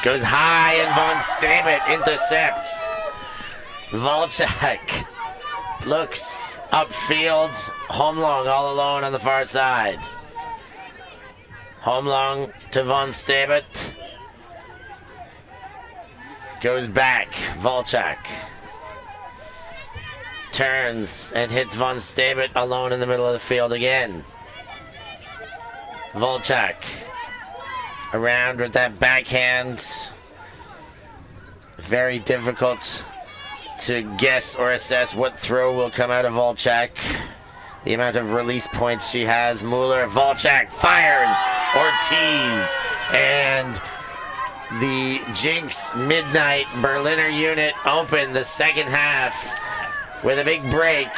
goes high, and Von Stabut intercepts. Volchak looks upfield. Holmlong all alone on the far side. Holmlong to Von Stabut. Goes back. Volchak turns and hits Von Stabut alone in the middle of the field again. Volchak around with that backhand. Very difficult to guess or assess what throw will come out of Volchak. The amount of release points she has. Mueller, Volchak fires. Ortiz and the Jinx Midnight Berliner unit open the second half with a big break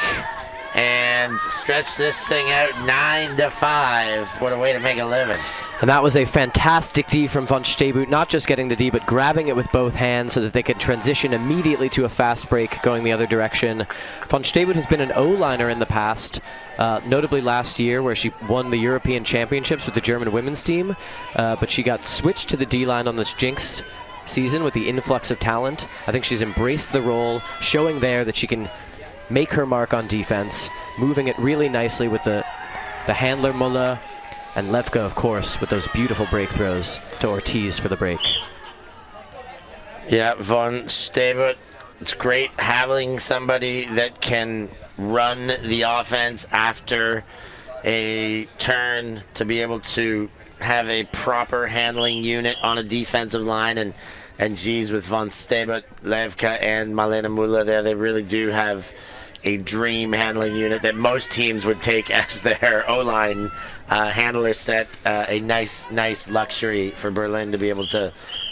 and stretch this thing out 9-5. What a way to make a living. And that was a fantastic D from Von Stabut, not just getting the D, but grabbing it with both hands so that they could transition immediately to a fast break going the other direction. Von Stabut has been an O-liner in the past, notably last year where she won the European Championships with the German women's team, but she got switched to the D-line on this Jinx season with the influx of talent. I think she's embraced the role, showing there that she can make her mark on defense, moving it really nicely with the handler Muller, and Levka, of course, with those beautiful break throws to Ortiz for the break. Yeah, von Stebert, it's great having somebody that can run the offense after a turn to be able to have a proper handling unit on a defensive line. And geez, with von Stebert, Levka, and Marlene Muller there, they really do have a dream handling unit that most teams would take as their O-line handler set. A nice luxury for Berlin to be able to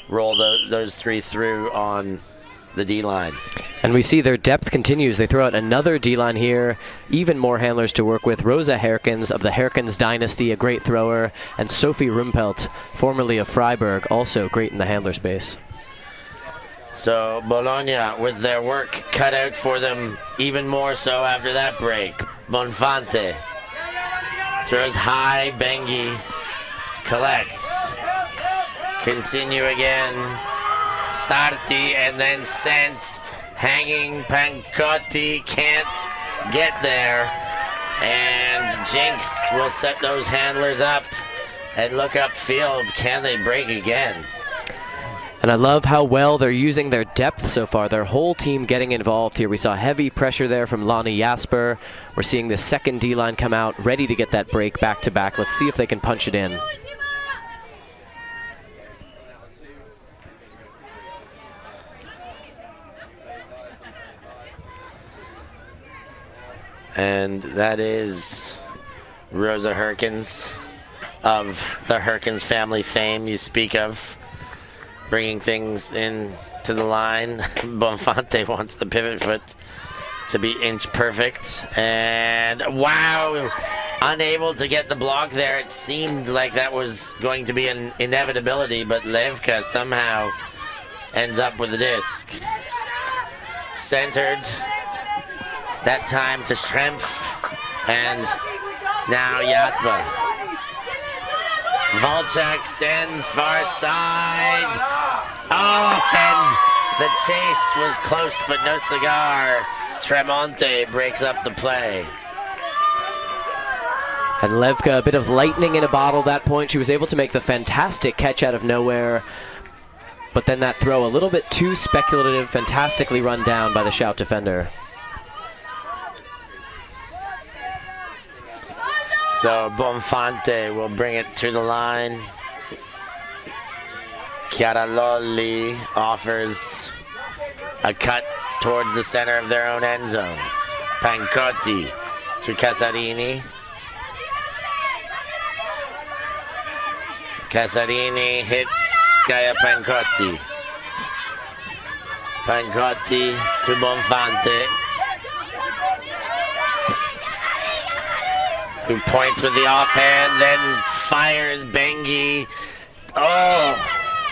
roll those three through on the D-line. And we see their depth continues. They throw out another D-line here, even more handlers to work with. Rosa Herkens of the Herkens dynasty, a great thrower, and Sophie Rumpelt, formerly of Freiburg, also great in the handler space. So Bologna with their work cut out for them even more so after that break. Bonfante throws high, Bengi collects. Continue again. Sarti and then sent. Hanging Pancotti can't get there. And Jinx will set those handlers up and look upfield. Can they break again? And I love how well they're using their depth so far. Their whole team getting involved here. We saw heavy pressure there from Lonnie Jasper. We're seeing the second D-line come out, ready to get that break back to back. Let's see if they can punch it in. And that is Rosa Herkens of the Herkens family fame you speak of, bringing things in to the line. Bonfante wants the pivot foot to be inch perfect. And wow, unable to get the block there. It seemed like that was going to be an inevitability, but Levka somehow ends up with the disc. Centered. That time to Schrempf, and now Jasper. Volchak sends far side. Oh, and the chase was close, but no cigar. Tremonte breaks up the play. And Levka, a bit of lightning in a bottle at that point. She was able to make the fantastic catch out of nowhere, but then that throw a little bit too speculative, fantastically run down by the Shout defender. So Bonfante will bring it to the line. Chiaraloli offers a cut towards the center of their own end zone. Pancotti to Casarini. Casarini hits Gaia Pancotti. Pancotti to Bonfante, who points with the offhand, then fires Bengi. Oh,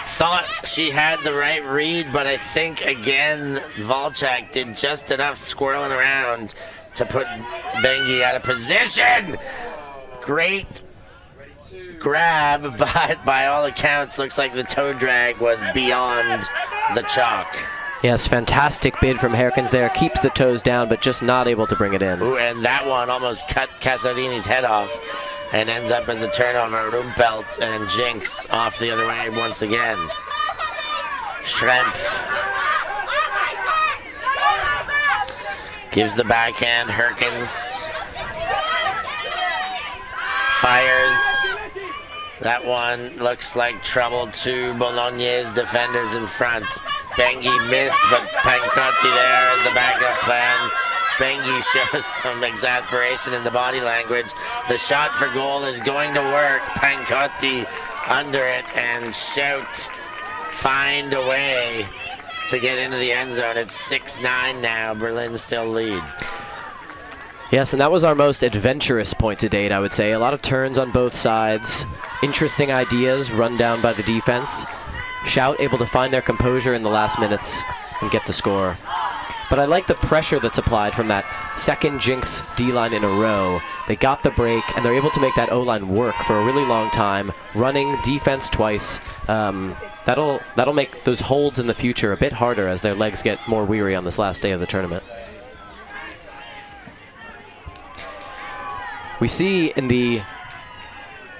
thought she had the right read, but I think, again, Volchak did just enough squirreling around to put Bengi out of position. Great grab, but by all accounts, looks like the toe drag was beyond the chalk. Yes, fantastic bid from Herkens there. Keeps the toes down, but just not able to bring it in. Ooh, and that one almost cut Casarini's head off and ends up as a turnover. Rumpelt and Jinx off the other way once again. Schrempf gives the backhand. Herkens fires. That one looks like trouble to Bologna's defenders in front. Bengi missed, but Pancotti there as the backup plan. Bengi shows some exasperation in the body language. The shot for goal is going to work. Pancotti under it, and Shout find a way to get into the end zone. It's 6-9 now. Berlin still lead. Yes, and that was our most adventurous point to date, I would say. A lot of turns on both sides. Interesting ideas run down by the defense. Shout able to find their composure in the last minutes and get the score. But I like the pressure that's applied from that second Jinx D-line in a row. They got the break, and they're able to make that O-line work for a really long time, running defense twice. That'll make those holds in the future a bit harder as their legs get more weary on this last day of the tournament. We see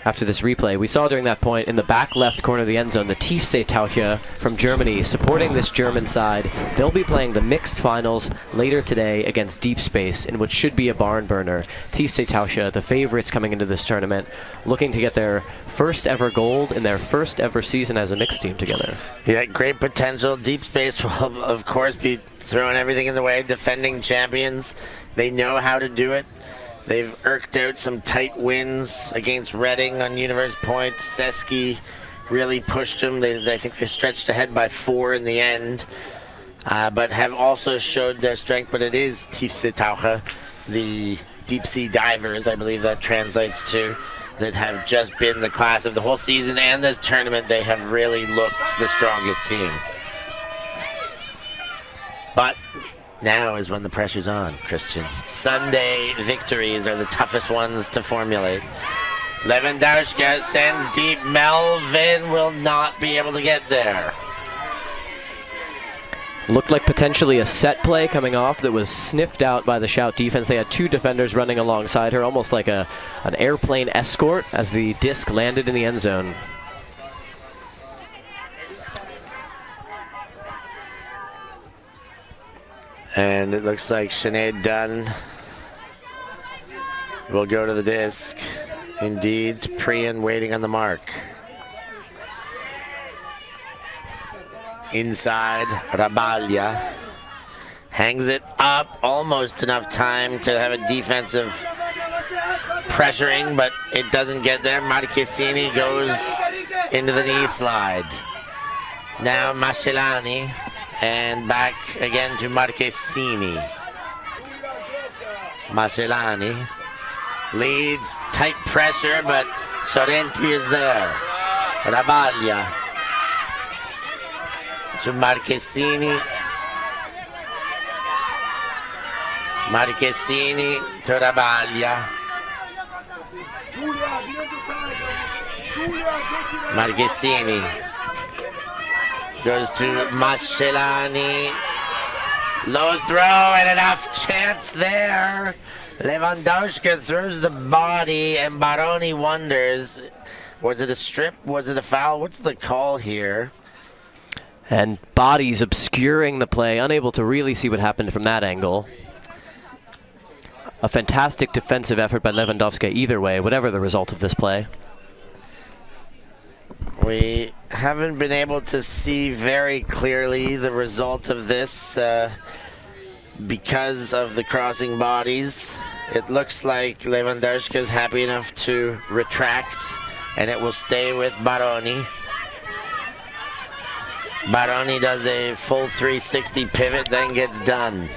after this replay, we saw during that point in the back left corner of the end zone, the Tiefsee Taucher from Germany supporting this German side. They'll be playing the mixed finals later today against Deep Space in what should be a barn burner. Tiefsee Taucher, the favorites coming into this tournament, looking to get their first ever gold in their first ever season as a mixed team together. Yeah, great potential. Deep Space will, of course, be throwing everything in the way, defending champions. They know how to do it. They've eked out some tight wins against Reading on Universe Point. Seski really pushed them. I think they stretched ahead by 4 in the end, but have also showed their strength. But it is Tiefsee Taucher, the deep sea divers, I believe that translates to, that have just been the class of the whole season and this tournament. They have really looked the strongest team. But now is when the pressure's on, Christian. Sunday victories are the toughest ones to formulate. Lewandowski sends deep. Melvin will not be able to get there. Looked like potentially a set play coming off that was sniffed out by the Shout defense. They had 2 defenders running alongside her, almost like an airplane escort as the disc landed in the end zone. And it looks like Sinead Dunn will go to the disc. Indeed, Priyan waiting on the mark. Inside, Rabaglia hangs it up, almost enough time to have a defensive pressuring, but it doesn't get there. Marchesini goes into the knee slide. Now Mascelani. And back again to Marchesini. Marcellani leads, tight pressure, but Sorrenti is there. Rabaglia to Marchesini. Marchesini to Rabaglia. Marchesini goes to Mascelani. Low throw and enough chance there. Lewandowski throws the body and Baroni wonders, was it a strip? Was it a foul? What's the call here? And bodies obscuring the play, unable to really see what happened from that angle. A fantastic defensive effort by Lewandowski either way, whatever the result of this play. We haven't been able to see very clearly the result of this because of the crossing bodies. It looks like Lewandowski is happy enough to retract, and it will stay with Baroni. Baroni does a full 360 pivot, then gets done.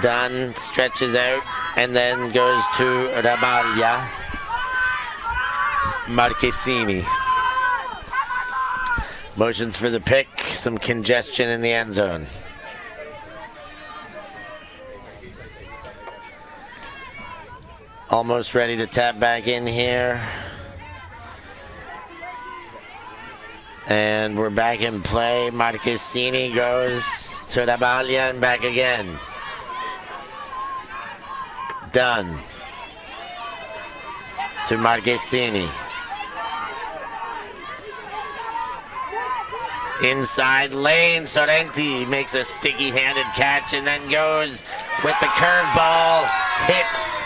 Dunn stretches out and then goes to Rabaglia. Marchesini motions for the pick, some congestion in the end zone. Almost ready to tap back in here. And we're back in play. Marchesini goes to Rabaglia and back again. Done. To Marchesini. Inside lane, Sorrenti makes a sticky-handed catch and then goes with the curveball. Hits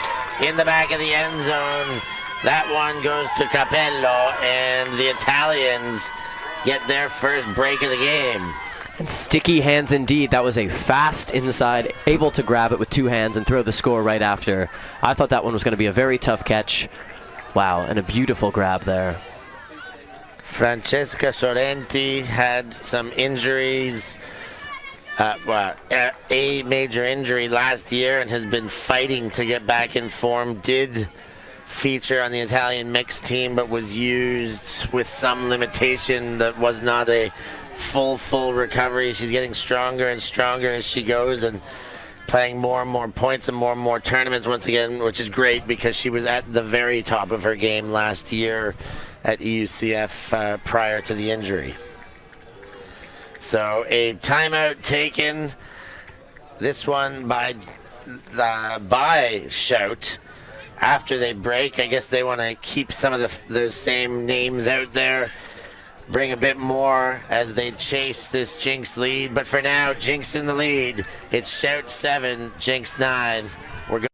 in the back of the end zone. That one goes to Capello, and the Italians get their first break of the game. And sticky hands indeed. That was a fast inside, able to grab it with 2 hands and throw the score right after. I thought that one was going to be a very tough catch. Wow, and a beautiful grab there. Francesca Sorrenti had some injuries, a major injury last year, and has been fighting to get back in form. Did feature on the Italian mixed team, but was used with some limitation. That was not a full recovery. She's getting stronger and stronger as she goes, and playing more and more points and more tournaments once again, which is great because she was at the very top of her game last year at EUCF prior to the injury. So a timeout taken. This one by Shout. after they break. I guess they want to keep some of those same names out there, bring a bit more as they chase this Jinx lead. But for now, Jinx in the lead. It's Shout 7, Jinx 9. We're going.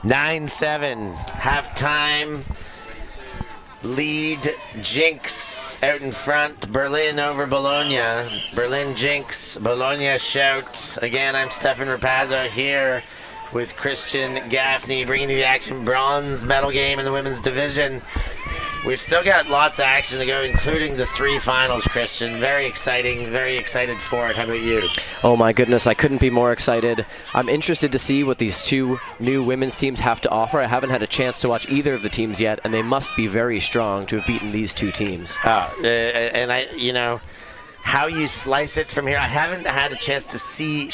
Nine-7, halftime. Lead Jinx out in front. Berlin over Bologna. Berlin Jinx, Bologna Shout. Again, I'm Stefan Rapazzo here with Christian Gaffney, bringing you the action bronze medal game in the women's division. We've still got lots of action to go, including the 3 finals, Christian. Very exciting, very excited for it. How about you? Oh my goodness, I couldn't be more excited. I'm interested to see what these 2 new women's teams have to offer. I haven't had a chance to watch either of the teams yet, and they must be very strong to have beaten these 2 teams. And how you slice it from here, I haven't had a chance to see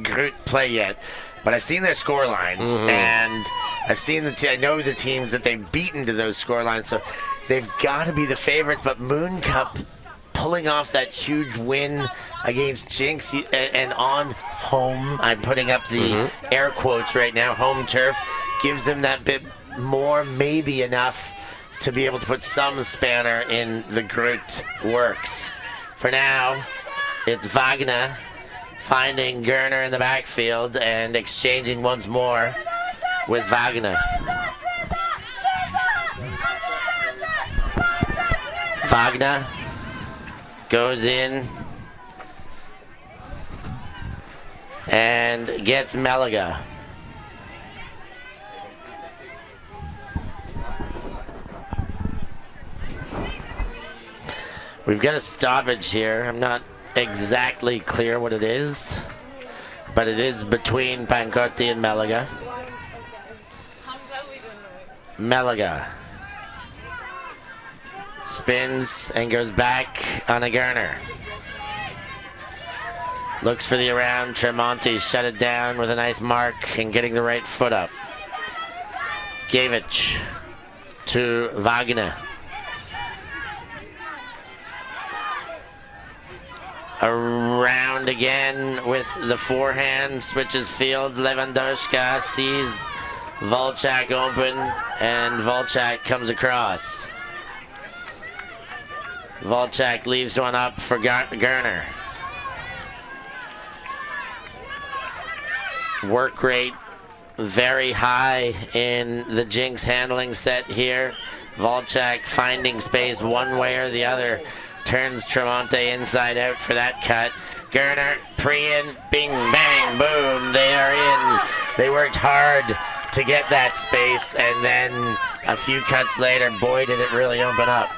Groot play yet. But I've seen their score lines, and I've seen I know the teams that they've beaten to those score lines, so they've got to be the favorites. But Moon Cup pulling off that huge win against Jinx and on home, I'm putting up the air quotes right now, home turf, gives them that bit more, maybe enough to be able to put some spanner in the Groot works. For now, it's Wagner finding Gerner in the backfield and exchanging once more with Wagner. Wagner goes in and gets Meliga. We've got a stoppage here. I'm not exactly clear what it is, but it is between Pancotti and Meliga. Meliga spins and goes back on a Gerner. Looks for the around. Tremonti shut it down with a nice mark and getting the right foot up. Gavich to Wagner. Around again with the forehand, switches fields. Lewandowska sees Volchak open, and Volchak comes across. Volchak leaves one up for Gerner. Work rate very high in the Jinx handling set here. Volchak finding space one way or the other. Turns Tremonti inside out for that cut. Gerner, Priyan, bing, bang, boom. They are in. They worked hard to get that space, and then a few cuts later, boy, did it really open up.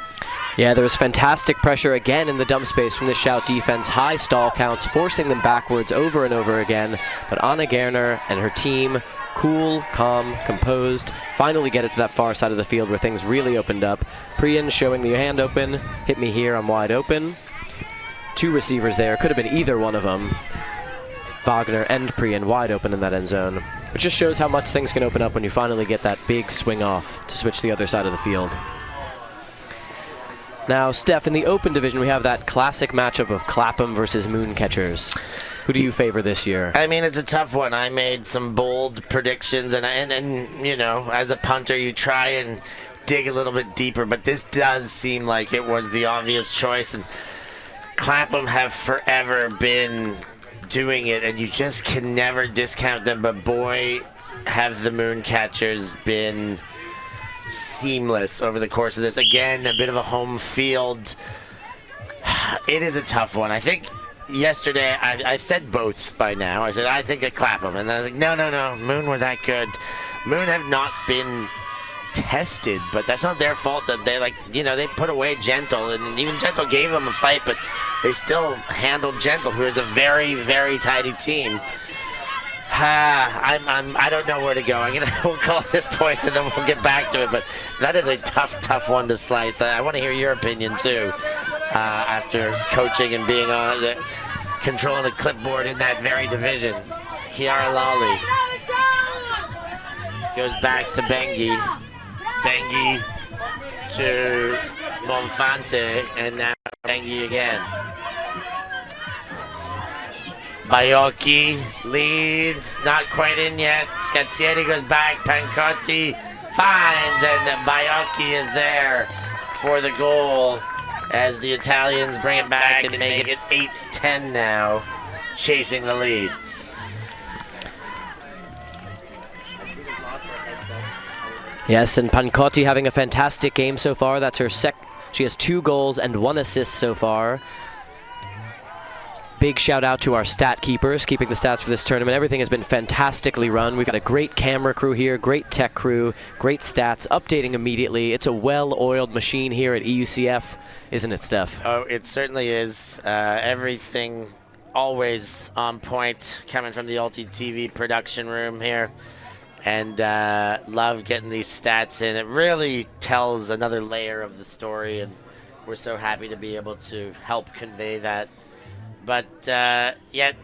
Yeah, there was fantastic pressure again in the dump space from the Shout defense. High stall counts, forcing them backwards over and over again. But Anna Gerner and her team, cool, calm, composed, finally get it to that far side of the field where things really opened up. Priyan showing the hand open, hit me here, I'm wide open. 2 receivers there, could have been either one of them. Wagner and Priyan wide open in that end zone, which just shows how much things can open up when you finally get that big swing off to switch to the other side of the field. Now, Steph, in the open division, we have that classic matchup of Clapham versus Mooncatchers. Who do you favor this year? I mean, it's a tough one. I made some bold predictions, and you know, as a punter, you try and dig a little bit deeper, but this does seem like it was the obvious choice, and Clapham have forever been doing it, and you just can never discount them, but boy, have the Mooncatchers been seamless over the course of this. Again, a bit of a home field. It is a tough one. I think yesterday, I've said both by now. I said, I think at Clapham. And then I was like, no. Moon were that good. Moon have not been contested, but that's not their fault that they they put away Gentle, and even Gentle gave them a fight, but they still handled Gentle, who is a very, very tidy team. I don't know where to go. We'll call this point and then we'll get back to it. But that is a tough one to slice. I want to hear your opinion too. After coaching and being controlling a clipboard in that very division, Kiara Lawley goes back to Bengi. Bengi to Monfante, and now Bengi again. Baiocchi leads, not quite in yet. Scazzieri goes back, Pancotti finds, and Baiocchi is there for the goal as the Italians bring it back and make it 8-10 now, chasing the lead. Yes, and Pancotti having a fantastic game so far. That's her she has 2 goals and 1 assist so far. Big shout out to our stat keepers, keeping the stats for this tournament. Everything has been fantastically run. We've got a great camera crew here, great tech crew, great stats, updating immediately. It's a well-oiled machine here at EUCF, isn't it, Steph? Oh, it certainly is. Everything always on point, coming from the Ulti TV production room here. And love getting these stats in. It really tells another layer of the story, and we're so happy to be able to help convey that. But yet,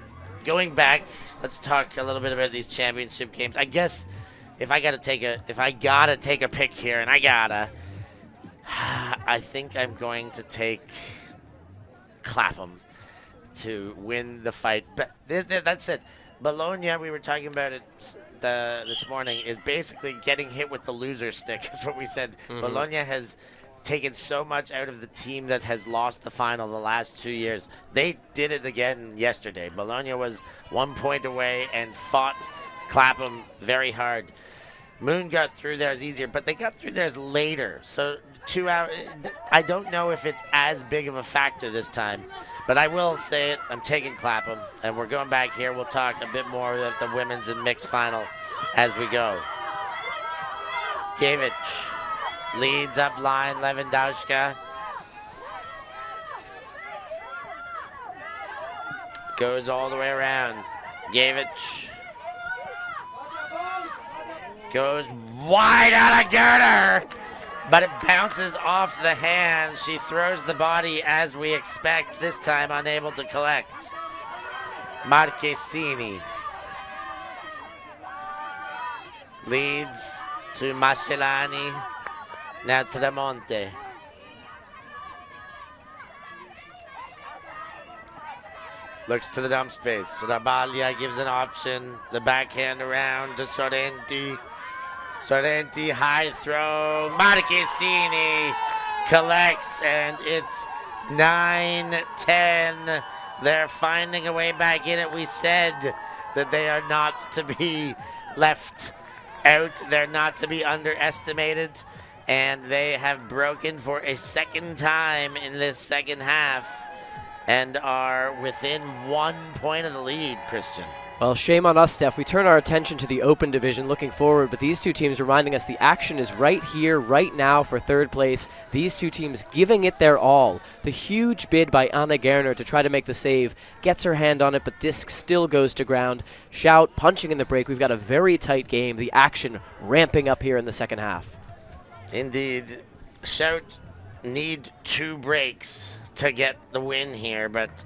going back, let's talk a little bit about these championship games. I guess if I gotta take a pick here, and I think I'm going to take Clapham to win the fight. But that's it. Bologna, we were talking about it this morning, is basically getting hit with the loser stick, is what we said. Mm-hmm. Bologna has taken so much out of the team that has lost the final the last 2 years. They did it again yesterday. Bologna was 1 point away and fought Clapham very hard. Moon got through theirs easier, but they got through theirs later. So 2 hours, I don't know if it's as big of a factor this time, but I will say it. I'm taking Clapham, and we're going back here. We'll talk a bit more about the women's and mixed final as we go. Gavich leads up line, Lewandowska. Goes all the way around. Gavich goes wide out of girder, but it bounces off the hand. She throws the body as we expect, this time unable to collect. Marchesini leads to Mascelani. Now Tremonte. Looks to the dump space. Rabaglia gives an option. The backhand around to Sorrenti. Sorrenti, high throw. Marchesini collects, and it's 9-10. They're finding a way back in it. We said that they are not to be left out. They're not to be underestimated. And they have broken for a second time in this second half and are within 1 point of the lead, Christian. Well, shame on us, Steph. We turn our attention to the Open Division looking forward, but these 2 teams reminding us the action is right here, right now for 3rd place. These 2 teams giving it their all. The huge bid by Anna Gerner to try to make the save gets her hand on it, but disc still goes to ground. Shout punching in the break. We've got a very tight game. The action ramping up here in the second half. Indeed. Shout need 2 breaks to get the win here, but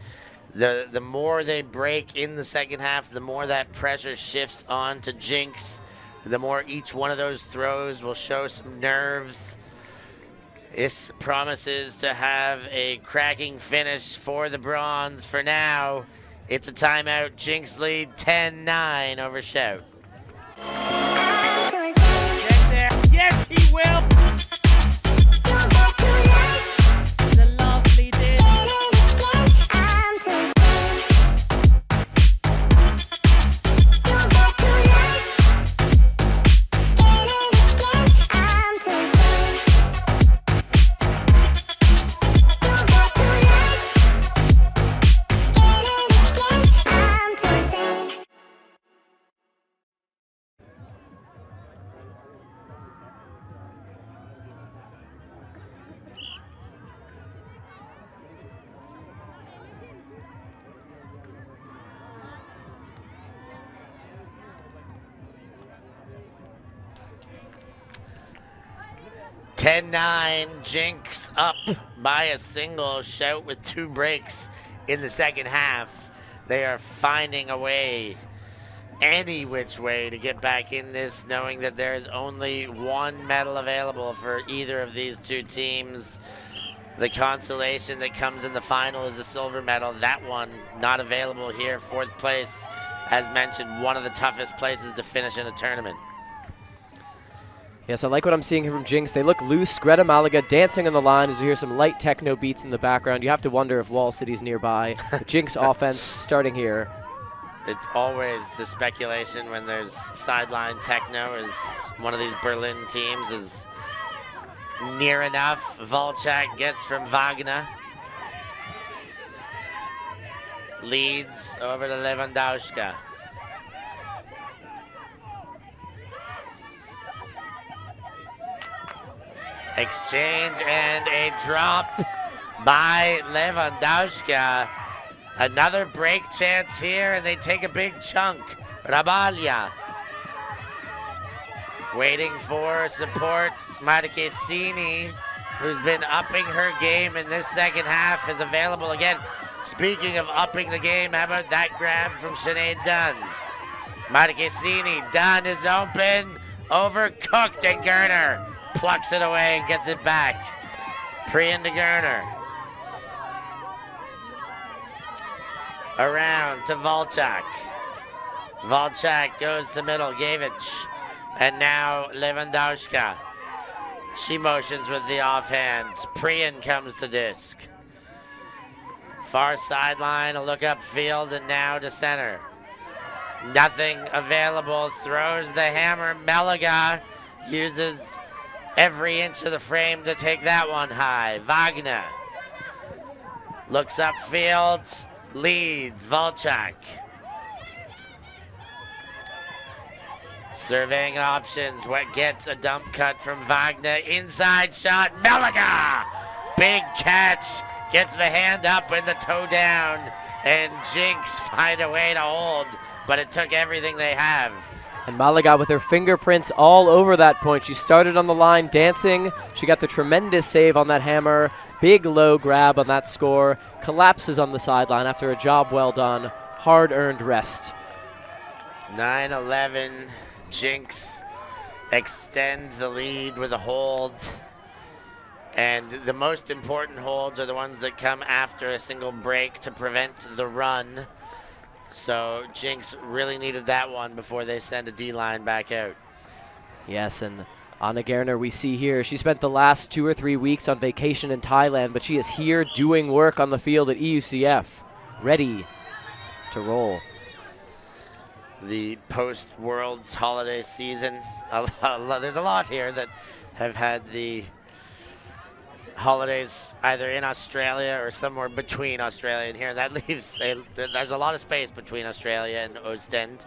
the more they break in the second half, the more that pressure shifts on to Jinx, the more each one of those throws will show some nerves. This promises to have a cracking finish for the bronze. For now, it's a timeout. Jinx lead 10-9 over Shout. Get there. Yes, he will. 10-9, Jinx up by a single. Shout with 2 breaks in the second half. They are finding a way, any which way, to get back in this, knowing that there is only 1 medal available for either of these 2 teams. The consolation that comes in the final is a silver medal. That one not available here. 4th place, as mentioned, one of the toughest places to finish in a tournament. Yes, I like what I'm seeing here from Jinx. They look loose. Greta Malaga dancing on the line as we hear some light techno beats in the background. You have to wonder if Wall City's nearby. The Jinx offense starting here. It's always the speculation when there's sideline techno, is one of these Berlin teams is near enough. Volchak gets from Wagner. Leads over to Lewandowska. Exchange and a drop by Lewandowska. Another break chance here, and they take a big chunk. Rabalia waiting for support. Marchesini, who's been upping her game in this second half, is available again. Speaking of upping the game, how about that grab from Sinead Dunn? Marchesini, Dunn is open, overcooked, and Gerner plucks it away and gets it back. Priyan to Gerner. Around to Volchak. Volchak goes to middle, Gavich. And now Lewandowska. She motions with the offhand. Priyan comes to disc. Far sideline, a look up field, and now to center. Nothing available, throws the hammer. Malaga uses every inch of the frame to take that one high. Wagner looks upfield, leads. Volchak surveying options. What gets a dump cut from Wagner? Inside shot. Malaga, big catch, gets the hand up and the toe down, and Jinx find a way to hold, but it took everything they have. And Malaga with her fingerprints all over that point. She started on the line dancing. She got the tremendous save on that hammer. Big low grab on that score. Collapses on the sideline after a job well done. Hard-earned rest. 9-11. Jinx extend the lead with a hold. And the most important holds are the ones that come after a single break to prevent the run. So Jinx really needed that one before they send a D-line back out. Yes, and Anna Gerner we see here, she spent the last 2 or 3 weeks on vacation in Thailand, but she is here doing work on the field at EUCF, ready to roll. The post-Worlds holiday season, there's a lot here that have had the holidays either in Australia or somewhere between Australia and here. And that leaves there's a lot of space between Australia and Oostende.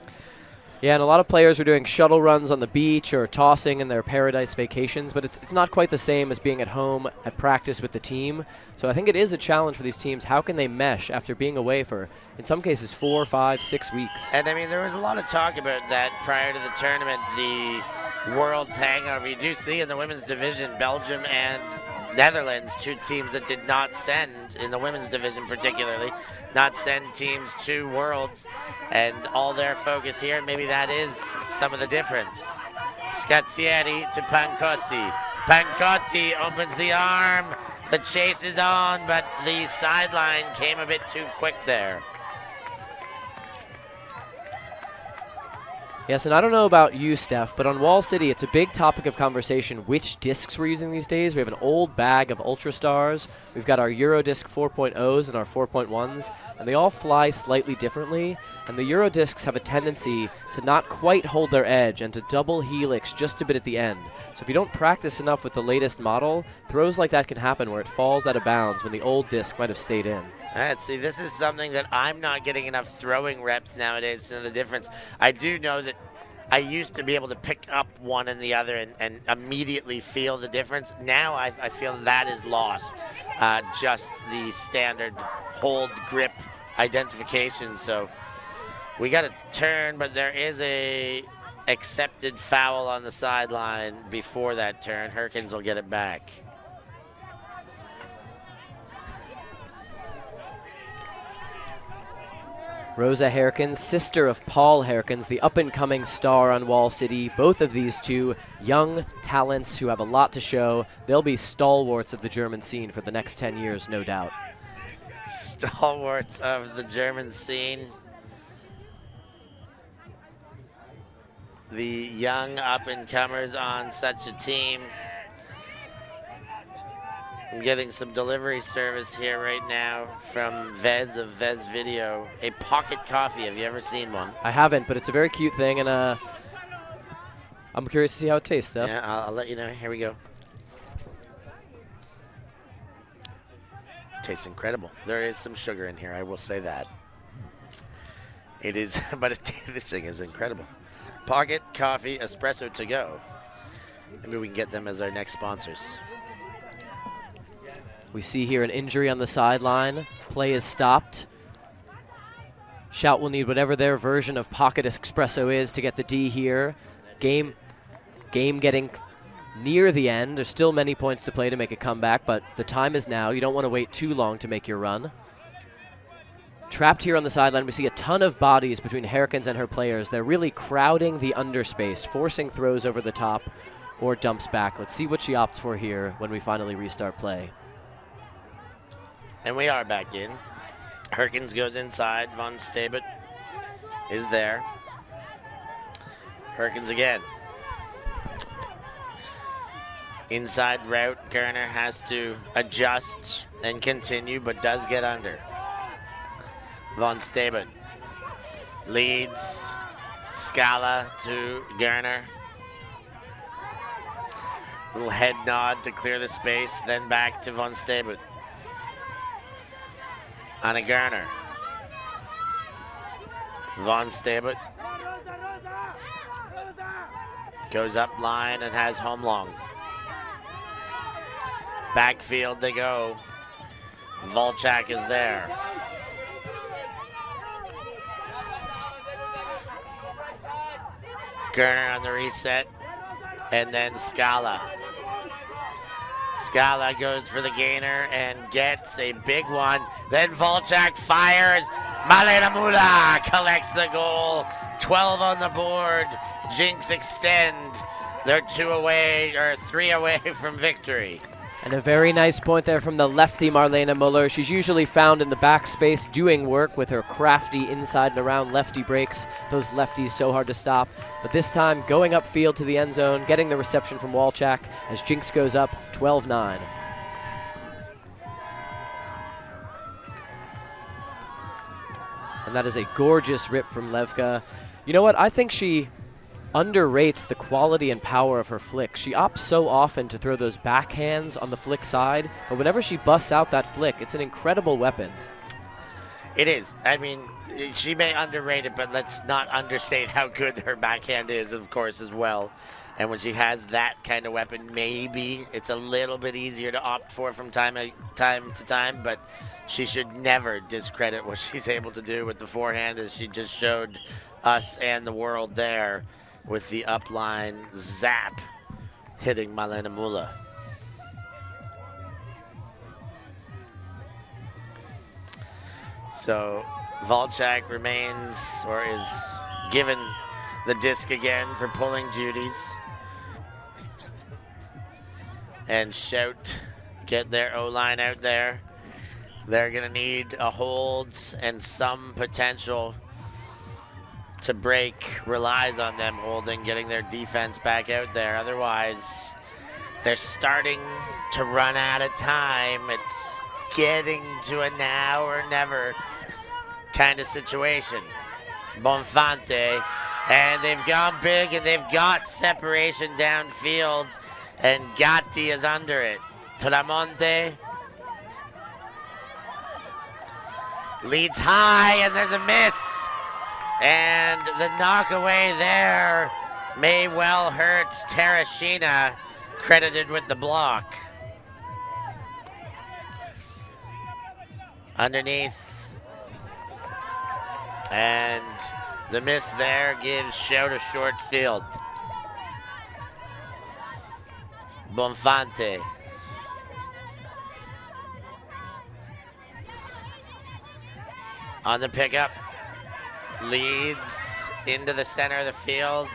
Yeah, and a lot of players are doing shuttle runs on the beach or tossing in their paradise vacations, but it's not quite the same as being at home at practice with the team. So I think it is a challenge for these teams. How can they mesh after being away for, in some cases, 4, 5, 6 weeks? And I mean, there was a lot of talk about that prior to the tournament, the World's hangover. You do see in the women's division, Belgium and Netherlands, 2 teams that did not send, in the women's division particularly, not send teams to Worlds, and all their focus here, and maybe that is some of the difference. Scazzieri to Pancotti. Pancotti opens the arm, the chase is on, but the sideline came a bit too quick there. Yes, and I don't know about you, Steph, but on Wall City, it's a big topic of conversation which discs we're using these days. We have an old bag of Ultra Stars. We've got our Eurodisc 4.0s and our 4.1s, and they all fly slightly differently. And the Eurodiscs have a tendency to not quite hold their edge and to double helix just a bit at the end. So if you don't practice enough with the latest model, throws like that can happen where it falls out of bounds when the old disc might have stayed in. Let's see, this is something that I'm not getting enough throwing reps nowadays to know the difference. I do know that I used to be able to pick up one and the other and immediately feel the difference. Now I feel that is lost, just the standard hold grip identification. So we got a turn, but there is a accepted foul on the sideline before that turn. Herkins will get it back. Rosa Herkins, sister of Paul Herkins, the up-and-coming star on Wall City. Both of these two young talents who have a lot to show. They'll be stalwarts of the German scene for the next 10 years, no doubt. Stalwarts of the German scene. The young up-and-comers on such a team. I'm getting some delivery service here right now from Vez of Vez Video. A pocket coffee. Have you ever seen one? I haven't, but it's a very cute thing, and I'm curious to see how it tastes, Steph. Yeah, I'll let you know. Here we go. Tastes incredible. There is some sugar in here, I will say that. It is, but this thing is incredible. Pocket coffee, espresso to go. Maybe we can get them as our next sponsors. We see here an injury on the sideline. Play is stopped. Shout will need whatever their version of pocket espresso is to get the D here. Game getting near the end. There's still many points to play to make a comeback, but the time is now. You don't want to wait too long to make your run. Trapped here on the sideline, we see a ton of bodies between Herkins and her players. They're really crowding the underspace, forcing throws over the top or dumps back. Let's see what she opts for here when we finally restart play. And we are back in. Herkins goes inside. Von Stabet is there. Herkins again. Inside route. Gerner has to adjust and continue, but does get under. Von Stabet leads. Scala to Gerner. Little head nod to clear the space, then back to Von Stabet. Anna Gerner. Von Stabet goes up line and has home long. Backfield they go. Volchak is there. Gerner on the reset, and then Scala. Scala goes for the gainer and gets a big one. Then Volchak fires. Malena Mula collects the goal. 12 on the board. Jinx extend. They're 3 away from victory. And a very nice point there from the lefty Marlene Muller. She's usually found in the backspace doing work with her crafty inside and around lefty breaks. Those lefties so hard to stop. But this time going upfield to the end zone, getting the reception from Walchak as Jinx goes up 12-9. And that is a gorgeous rip from Levka. You know what? I think she underrates the quality and power of her flick. She opts so often to throw those backhands on the flick side, but whenever she busts out that flick, it's an incredible weapon. It is. I mean, she may underrate it, but let's not understate how good her backhand is, of course, as well. And when she has that kind of weapon, maybe it's a little bit easier to opt for from time to time, but she should never discredit what she's able to do with the forehand, as she just showed us and the world there with the upline zap hitting Malena Mula. So Volchak remains, or is given the disc again for pulling duties. And Shout get their O-line out there. They're going to need a hold and some potential to break. Relies on them holding, getting their defense back out there. Otherwise, they're starting to run out of time. It's getting to a now or never kind of situation. Bonfante, and they've gone big, and they've got separation downfield, and Gatti is under it. Tramonte leads high, and there's a miss. And the knockaway there may well hurt Terashina, credited with the block. Underneath. And The miss there gives Shout a short field. Bonfante. On the pickup. Leads into the center of the field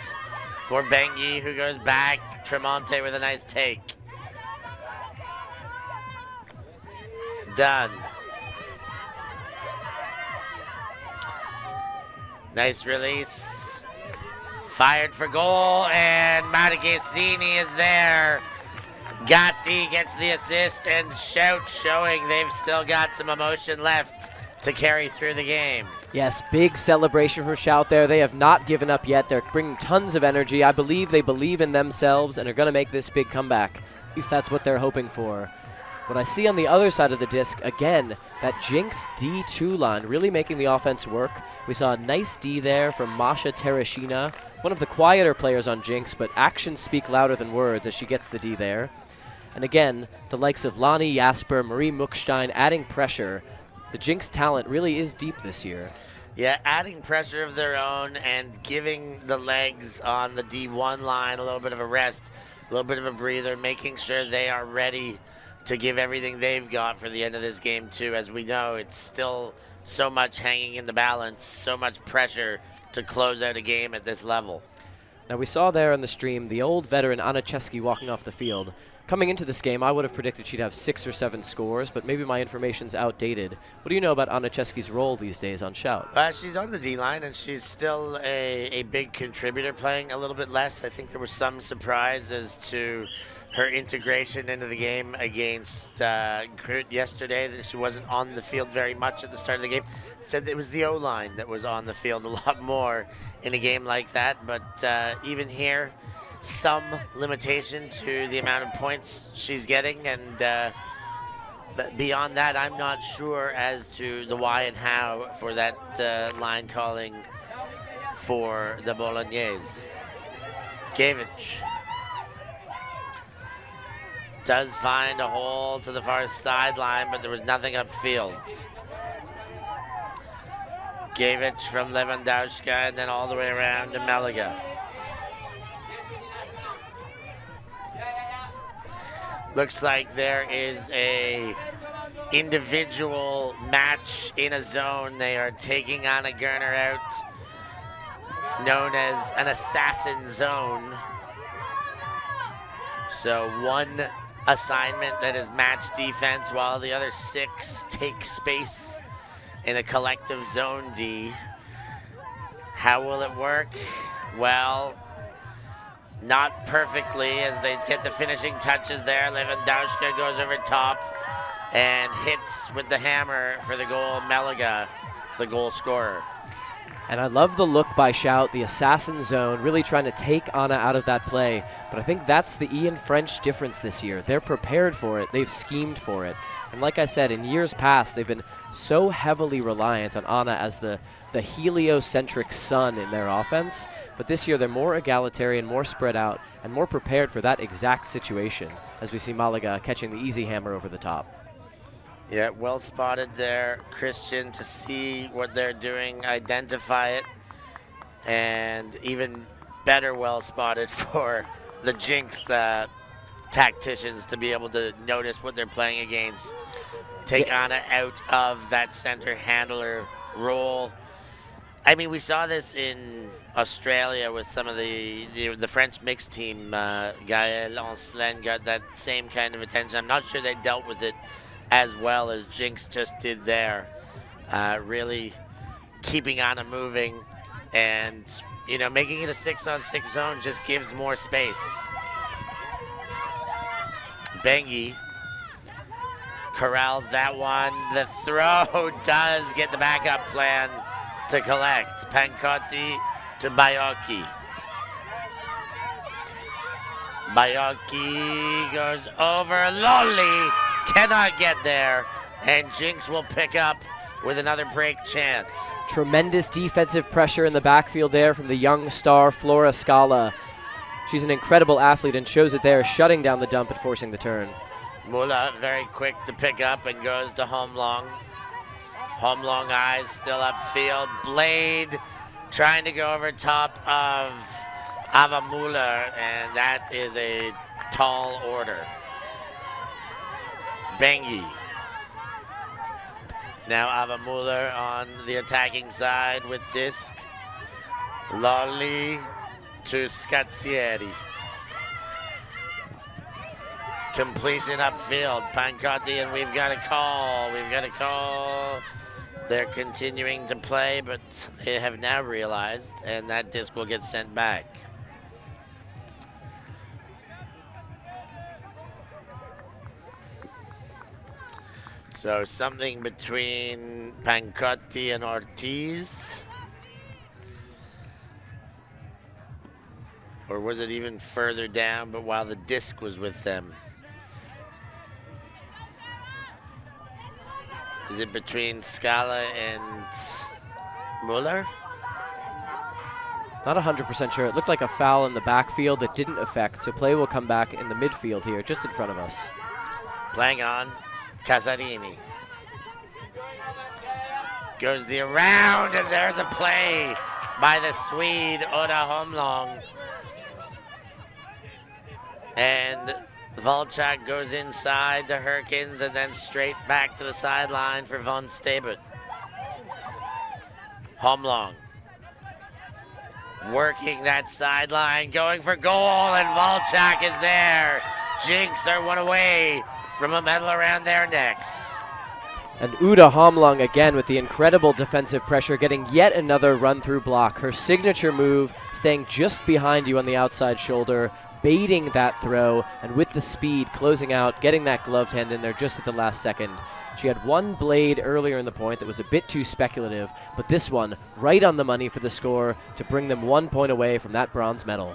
for Bengi, who goes back. Tremonte with a nice take. Done. Nice release. Fired for goal, and Matagazzini is there. Gatti gets the assist, and Shout showing they've still got some emotion left to carry through the game. Yes, big celebration from Shout there. They have not given up yet. They're bringing tons of energy. I believe they believe in themselves and are going to make this big comeback. At least that's what they're hoping for. What I see on the other side of the disc, again, that Jinx D2 line really making the offense work. We saw a nice D there from Masha Tereshina, one of the quieter players on Jinx, but actions speak louder than words as she gets the D there. And again, the likes of Lani Jasper, Marie Muckstein adding pressure. The Jinx talent really is deep this year. Yeah, adding pressure of their own and giving the legs on the D1 line a little bit of a rest, a little bit of a breather, making sure they are ready to give everything they've got for the end of this game too. As we know, it's still so much hanging in the balance, so much pressure to close out a game at this level. Now we saw there on the stream the old veteran Anna Chesky walking off the field. Coming into this game, I would have predicted she'd have 6 or 7 scores, but maybe my information's outdated. What do you know about Anna Chesky's role these days on Shout? She's on the D-line, and she's still a big contributor, playing a little bit less. I think there was some surprise as to her integration into the game against Groot yesterday, that she wasn't on the field very much at the start of the game. Said it was the O-line that was on the field a lot more in a game like that, but even here, some limitation to the amount of points she's getting, and but beyond that, I'm not sure as to the why and how for that line calling for the Bolognese. Gavich does find a hole to the far sideline, but there was nothing upfield. Gavich from Lewandowska, and then all the way around to Meliga. Looks like there is a individual match in a zone. They are taking on a Gurner out, known as an assassin zone. So one assignment that is match defense, while the other 6 take space in a collective zone D. How will it work? Well, not perfectly, as they get the finishing touches there. Lewandowska goes over top and hits with the hammer for the goal. Meliga, the goal scorer. And I love the look by Shout, the assassin zone, really trying to take Anna out of that play. But I think that's the Ian French difference this year. They're prepared for it. They've schemed for it. And like I said, in years past, they've been so heavily reliant on Anna as the heliocentric sun in their offense. But this year, they're more egalitarian, more spread out, and more prepared for that exact situation, as we see Malaga catching the easy hammer over the top. Yeah, well spotted there, Christian, to see what they're doing, identify it, and even better well spotted for the Jinx tacticians to be able to notice what they're playing against. Take Anna out of that center handler role. I mean, we saw this in Australia with some of the French mixed team. Gaël Ancelin got that same kind of attention. I'm not sure they dealt with it as well as Jinx just did there. Really keeping Anna moving, and making it a 6-on-6 zone just gives more space. Bengi corrals that one. The throw does get the backup plan to collect. Pancotti to Baiocchi. Baiocchi goes over. Lolly cannot get there, and Jinx will pick up with another break chance. Tremendous defensive pressure in the backfield there from the young star Flora Scala. She's an incredible athlete and shows it there, shutting down the dump and forcing the turn. Mula very quick to pick up and goes to Homlong. Homlong eyes still upfield. Blade trying to go over top of Avamula, and that is a tall order. Bengi. Now Avamula on the attacking side with disc. Lolly to Scazzieri. Completion upfield. Pancotti, and we've got a call. We've got a call. They're continuing to play, but they have now realized, and that disc will get sent back. So something between Pancotti and Ortiz. Or was it even further down, but while the disc was with them? Is it between Scala and Muller? Not 100% sure. It looked like a foul in the backfield that didn't affect, so play will come back in the midfield here, just in front of us. Playing on. Casarini. Goes the around, and there's a play by the Swede, Oda Homlong. And Volchak goes inside to Herkins and then straight back to the sideline for Von Stabet. Homlong working that sideline, going for goal, and Volchak is there. Jinx are one away from a medal around their necks. And Uda Homlong again with the incredible defensive pressure, getting yet another run-through block. Her signature move, staying just behind you on the outside shoulder, baiting that throw, and with the speed, closing out, getting that gloved hand in there just at the last second. She had one blade earlier in the point that was a bit too speculative, but this one right on the money for the score to bring them 1 point away from that bronze medal.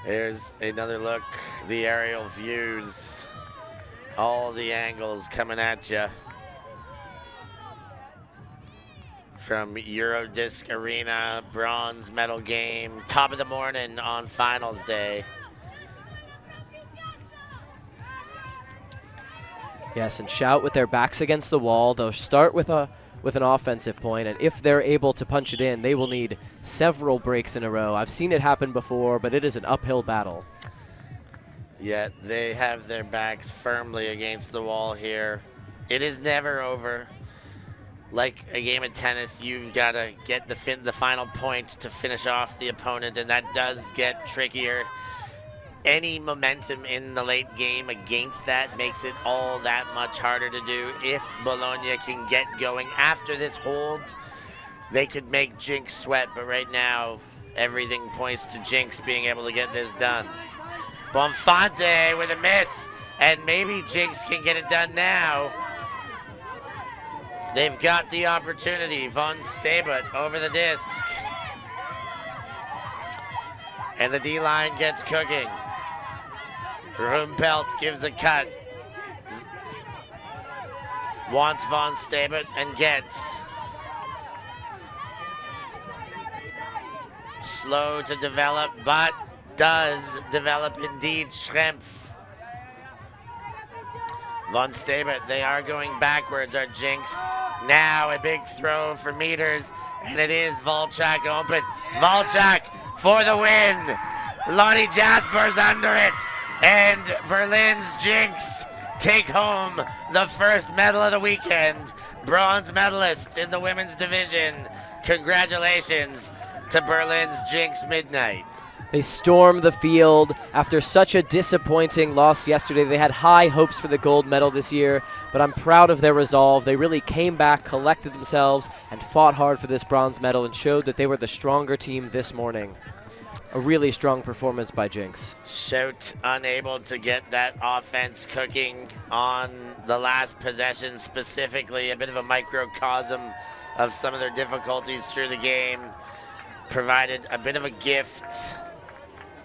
Here's another look, the aerial views, all the angles coming at you from Eurodisc Arena, bronze medal game, top of the morning on finals day. Yes, and Shout with their backs against the wall. They'll start with an offensive point, and if they're able to punch it in, they will need several breaks in a row. I've seen it happen before, but it is an uphill battle. Yet they have their backs firmly against the wall here. It is never over. Like a game of tennis, you've got to get the final point to finish off the opponent, and that does get trickier. Any momentum in the late game against that makes it all that much harder to do. If Bologna can get going after this hold, they could make Jinx sweat, but right now, everything points to Jinx being able to get this done. Bonfante with a miss, and maybe Jinx can get it done now. They've got the opportunity. Von Stabet over the disc. And the D-line gets cooking. Rumpelt gives a cut. Wants Von Stabet and gets. Slow to develop, but does develop indeed. Schrempf. Von Stabet, they are going backwards, our Jinx. Now a big throw for meters, and it is Volchak open. Volchak for the win. Lottie Jasper's under it, and Berlin's Jinx take home the first medal of the weekend. Bronze medalists in the women's division. Congratulations to Berlin's Jinx Midnight. They storm the field after such a disappointing loss yesterday. They had high hopes for the gold medal this year, but I'm proud of their resolve. They really came back, collected themselves, and fought hard for this bronze medal and showed that they were the stronger team this morning. A really strong performance by Jinx. Shout unable to get that offense cooking on the last possession specifically. A bit of a microcosm of some of their difficulties through the game. Provided a bit of a gift.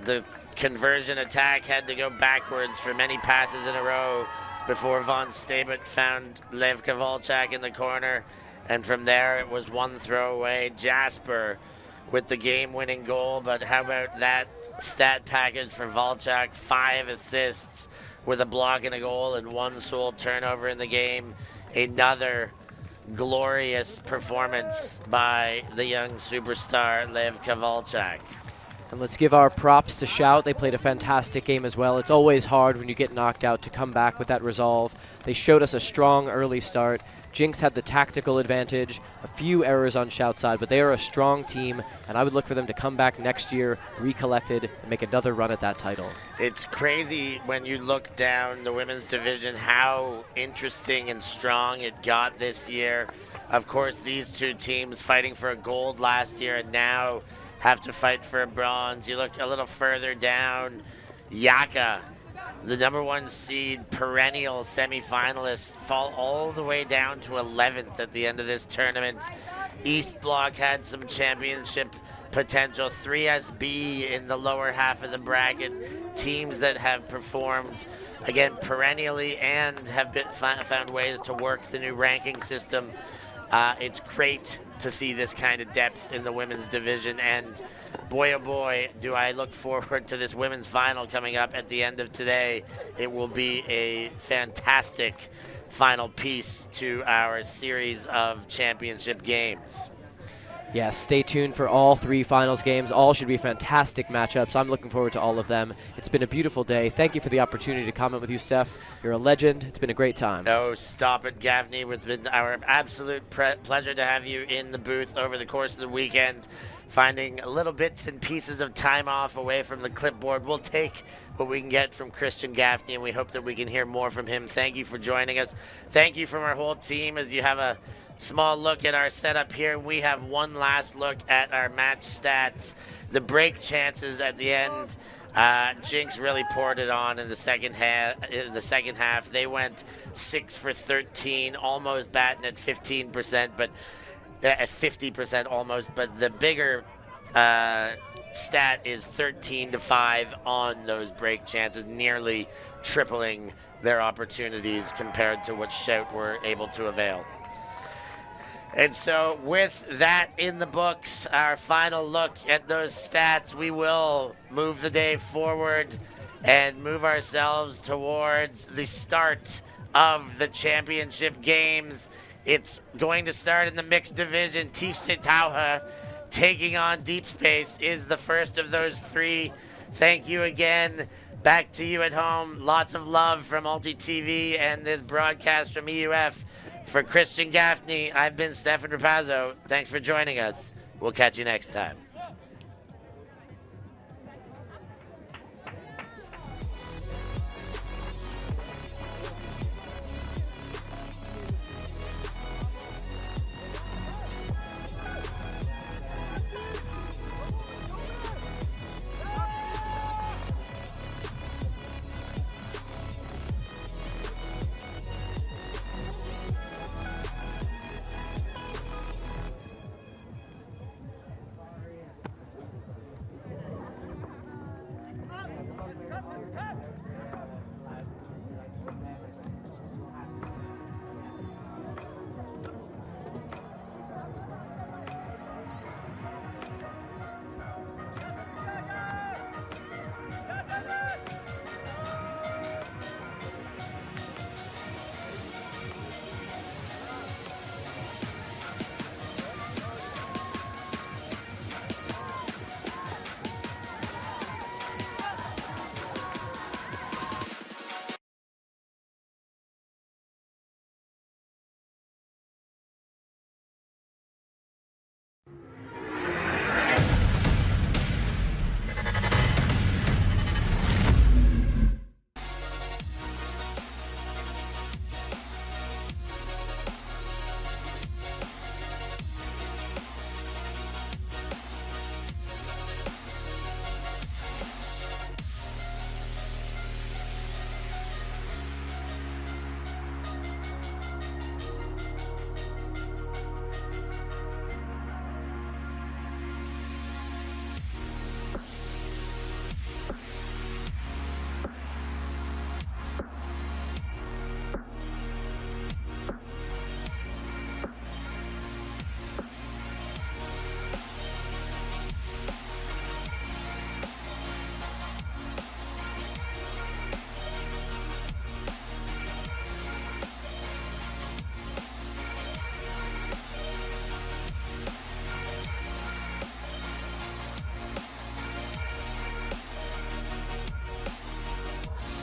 The conversion attack had to go backwards for many passes in a row before Von Stabet found Levka Volchak in the corner. And from there, it was one throw away. Jasper with the game-winning goal, but how about that stat package for Volchak? 5 assists, with a block and a goal and one sole turnover in the game. Another glorious performance by the young superstar Lev Kovalchuk. And let's give our props to Shout. They played a fantastic game as well. It's always hard when you get knocked out to come back with that resolve. They showed us a strong early start. Jinx had the tactical advantage, a few errors on Shout's side, but they are a strong team, and I would look for them to come back next year, recollected, and make another run at that title. It's crazy when you look down the women's division how interesting and strong it got this year. Of course, these two teams fighting for a gold last year and now have to fight for a bronze. You look a little further down, Yaka, the number 1 seed, perennial semifinalists, fall all the way down to 11th at the end of this tournament. East Block had some championship potential. 3SB in the lower half of the bracket. Teams that have performed, again, perennially and have been found ways to work the new ranking system. It's great to see this kind of depth in the women's division, and boy oh boy do I look forward to this women's final coming up at the end of today. It will be a fantastic final piece to our series of championship games. Yeah, stay tuned for all 3 finals games. All should be fantastic matchups. I'm looking forward to all of them. It's been a beautiful day. Thank you for the opportunity to comment with you, Steph. You're a legend. It's been a great time. Oh, stop it, Gaffney. It's been our absolute pleasure to have you in the booth over the course of the weekend, finding little bits and pieces of time off away from the clipboard. We'll take what we can get from Christian Gaffney, and we hope that we can hear more from him. Thank you for joining us. Thank you from our whole team as you have a small look at our setup here. We have one last look at our match stats. The break chances at the end. Jinx really poured it on in the second half. They went 6 for 13, almost batting at 15%, but at 50% almost. But the bigger stat is 13-5 on those break chances, nearly tripling their opportunities compared to what Shout were able to avail. And so with that in the books, our final look at those stats, we will move the day forward and move ourselves towards the start of the championship games. It's going to start in the mixed division. Tifse Tauha taking on Deep Space is the first of those 3. Thank you again. Back to you at home. Lots of love from Multi TV and this broadcast from EUF. For Christian Gaffney, I've been Stefan Rapazzo. Thanks for joining us. We'll catch you next time.